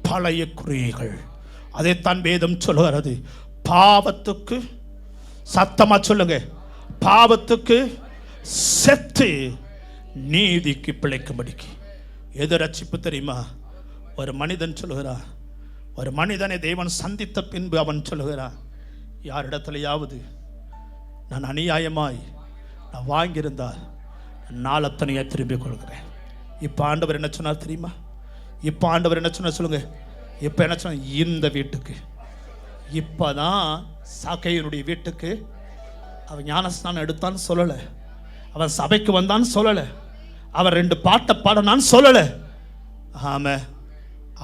S1: பழைய கிரியைகள், அதைத்தான் வேதம் சொல்லுகிறது. பாவத்துக்கு, சத்தமா சொல்லுங்க, பாவத்துக்கு செத்து நீதிக்கு பிழைக்கும்படிக்கு. எது ரட்சிப்பு தெரியுமா? ஒரு மனிதன் சொல்லுகிறான், ஒரு மனிதனை தேவன் சந்தித்த பின்பு அவன் சொல்லுகிறான், யாரிடத்திலேயாவது நான் அநியாயமாய் நான் வாங்கியிருந்தால் நாளத்தனையா திரும்பிக் கொள்கிறேன். இப்போ ஆண்டவர் என்ன சொன்னார் தெரியுமா? இப்போ ஆண்டவர் என்ன சொன்னார் சொல்லுங்க. இப்போ என்ன சொன்ன? இந்த வீட்டுக்கு, இப்போதான் சாக்கையனுடைய வீட்டுக்கு அவன் ஞானஸ்நானம் எடுத்தான்னு சொல்லலை, அவன் சபைக்கு வந்தான்னு சொல்லலை, அவன் 2 பாட்டை பாடனான்னு சொல்லலை. ஆமா,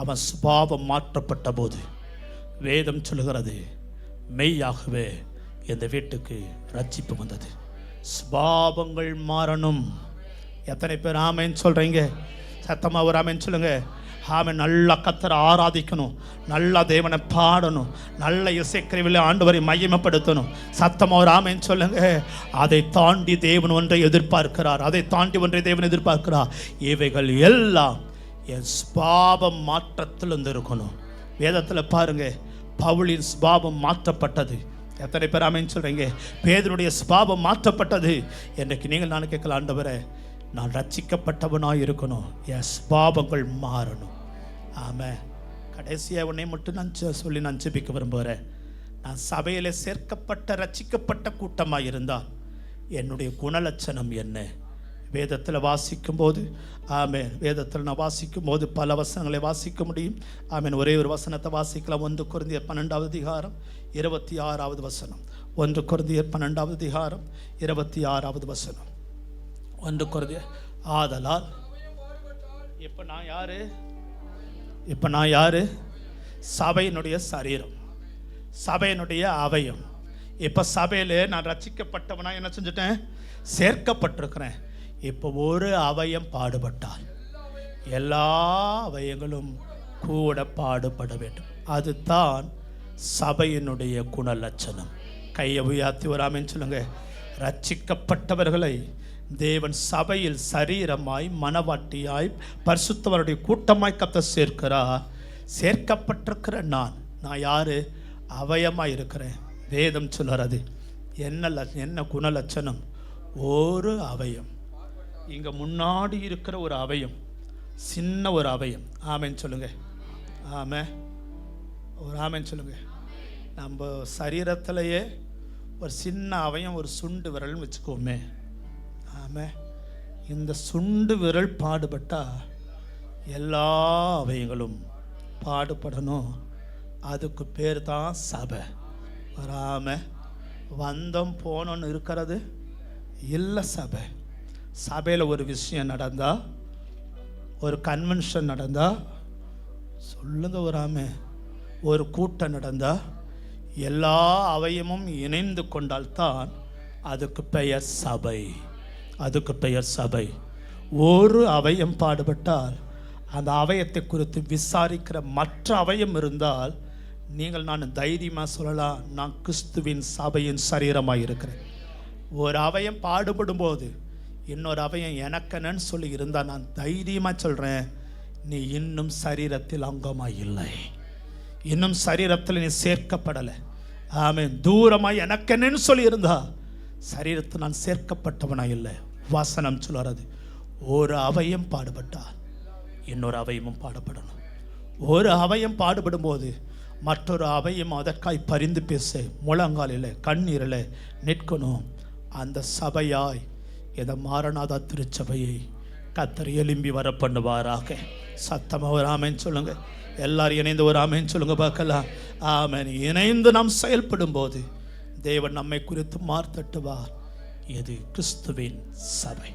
S1: அவன் சுபாவம் மாற்றப்பட்ட போது வேதம் சொல்லுகிறது, மெய்யாகவே இந்த வீட்டுக்கு ரட்சிப்பு வந்தது. சுபாவங்கள் மாறணும். எத்தனை பேர் ஆமேன்னு சொல்றீங்க? சத்தமா ஒரு ஆமேன்னு சொல்லுங்க. ஆமென். நல்லா கர்த்தரை ஆராதிக்கணும், நல்லா தேவனை பாடணும், நல்ல இசைக்கருவியில் ஆண்டவரை மகிமைப்படுத்தணும். சத்தமா ஒரு ஆமென் சொல்லுங்க. அதை தாண்டி தேவன் ஒன்றை எதிர்பார்க்கிறார், அதை தாண்டி ஒன்றை தேவன் எதிர்பார்க்கிறார். இவைகள் எல்லாம் என் ஸ்பாவம் மாற்றத்திலிருந்து இருக்கணும். வேதத்தில் பாருங்க, பவுலின் ஸ்பாவம் மாற்றப்பட்டது. எத்தனை பேர் ஆமென் சொல்றீங்க? பேதுருடைய ஸ்பாவம் மாற்றப்பட்டது. இன்றைக்கு நீங்கள் நான் கேட்கலாம், ஆண்டவரே நான் ரட்சிக்கப்பட்டவனாக இருக்கணும், என் ஸ்பாவங்கள் மாறணும். ஆமாம். கடைசியாக உன்னை மட்டும் நான் சொல்லி நான் ஜெபிக்க விரும்புகிறேன். நான் சபையில் சேர்க்கப்பட்ட ரட்சிக்கப்பட்ட கூட்டமாக இருந்தால் என்னுடைய குணலட்சணம் என்ன? வேதத்தில் வாசிக்கும் போது ஆமென், வேதத்தில் நான் வாசிக்கும் போது பல வசனங்களை வாசிக்க முடியும். ஆமென். ஒரே ஒரு வசனத்தை வாசிக்கலாம். 1 கொரிந்தியர் 12வது அதிகாரம் 26வது வசனம். 1 கொரிந்தியர் 12வது அதிகாரம் 26வது வசனம். 1 கொரிந்தியர். ஆதலால் இப்போ நான் யாரு? இப்போ நான் யாரு? சபையினுடைய சரீரம், சபையினுடைய அவயம். இப்போ சபையில் நான் ரட்சிக்கப்பட்டவனா என்ன செஞ்சுட்டேன்? சேர்க்கப்பட்டிருக்கிறேன். இப்போ ஒரு அவயம் பாடுபட்டால் எல்லா அவயங்களும் கூட பாடுபட வேண்டும். அதுதான் சபையினுடைய குணலட்சணம். கையை உயர்த்தி ஒரு ஆமென் சொல்லுங்க. ரட்சிக்கப்பட்டவர்களை தேவன் சபையில் சரீரமாய் மனவாட்டியாய் பரிசுத்தவருடைய கூட்டமாய் கர்த்தர் சேர்க்கிறார். சேர்க்கப்பட்டிருக்கிற நான் யாரு? அவயமாய் இருக்கிறேன். வேதம் சொல்கிறது என்ன குணலட்சணம்? ஒரு அவயம். இங்க முன்னாடி இருக்கிற ஒரு அவயம், சின்ன ஒரு அவயம். ஆமென் சொல்லுங்க. ஆமென். ஒரு ஆமென் சொல்லுங்க. நம்ம சரீரத்திலேயே ஒரு சின்ன அவயம், ஒரு சுண்டு விரல்னு வச்சுக்கோமே. ஆமென். இந்த சுண்டு விரல் பாடுபட்டா எல்லா அவயங்களும் பாடுபடணும். அதுக்கு பேர் தான் சபை. வராம வந்தோம் போனோன்னு இருக்கிறது இல்லை சபை. சபையில் ஒரு விஷயம் நடந்தா, ஒரு கன்வென்ஷன் நடந்தா, சொல்லுங்க வராம ஒரு கூட்டம் நடந்தா, எல்லா அவயமும் இணைந்து கொண்டால்தான் அதுக்கு பெயர் சபை. அதுக்கு பெயர் சபை. ஒரு அவயம் பாடுபட்டால் அந்த அவயத்தை குறித்து விசாரிக்கிற மற்ற அவயம் இருந்தால் நீங்கள் நான் தைரியமாக சொல்லலாம், நான் கிறிஸ்துவின் சபையின் சரீரமாக இருக்கிறேன். ஒரு அவயம் பாடுபடும் போது இன்னொரு அவயம் எனக்கென்னு சொல்லி இருந்தால் நான் தைரியமாக சொல்கிறேன், நீ இன்னும் சரீரத்தில் அங்கமாக இல்லை, இன்னும் சரீரத்தில் நீ சேர்க்கப்படலை. ஆமென். தூரமாக எனக்கென்னு சொல்லி இருந்தா சரீரத்தில் நான் சேர்க்கப்பட்டவனாக இல்லை. வசனம் சொல்கிறது, ஒரு அவயம் பாடுபட்டால் இன்னொரு அவயமும் பாடுபடணும். ஒரு அவயம் பாடுபடும் போது மற்றொரு அவயம் அதற்காய் பரிந்து பேச முழங்காலில் கண்ணீரில் நிற்கணும். அந்த சபையாய் எதை மாறனாதா திருச்சபையை கர்த்தர் எழும்பி வர பண்ணுவாராக. சத்தமாக ஒரு ஆமென் சொல்லுங்க. எல்லாரும் இணைந்து ஒரு ஆமென் சொல்லுங்க பார்க்கலாம். ஆமென். இணைந்து நாம் செயல்படும் போது தேவன் நம்மை குறித்து மார்த்தட்டுவார். இது கிறிஸ்துவின் சபை.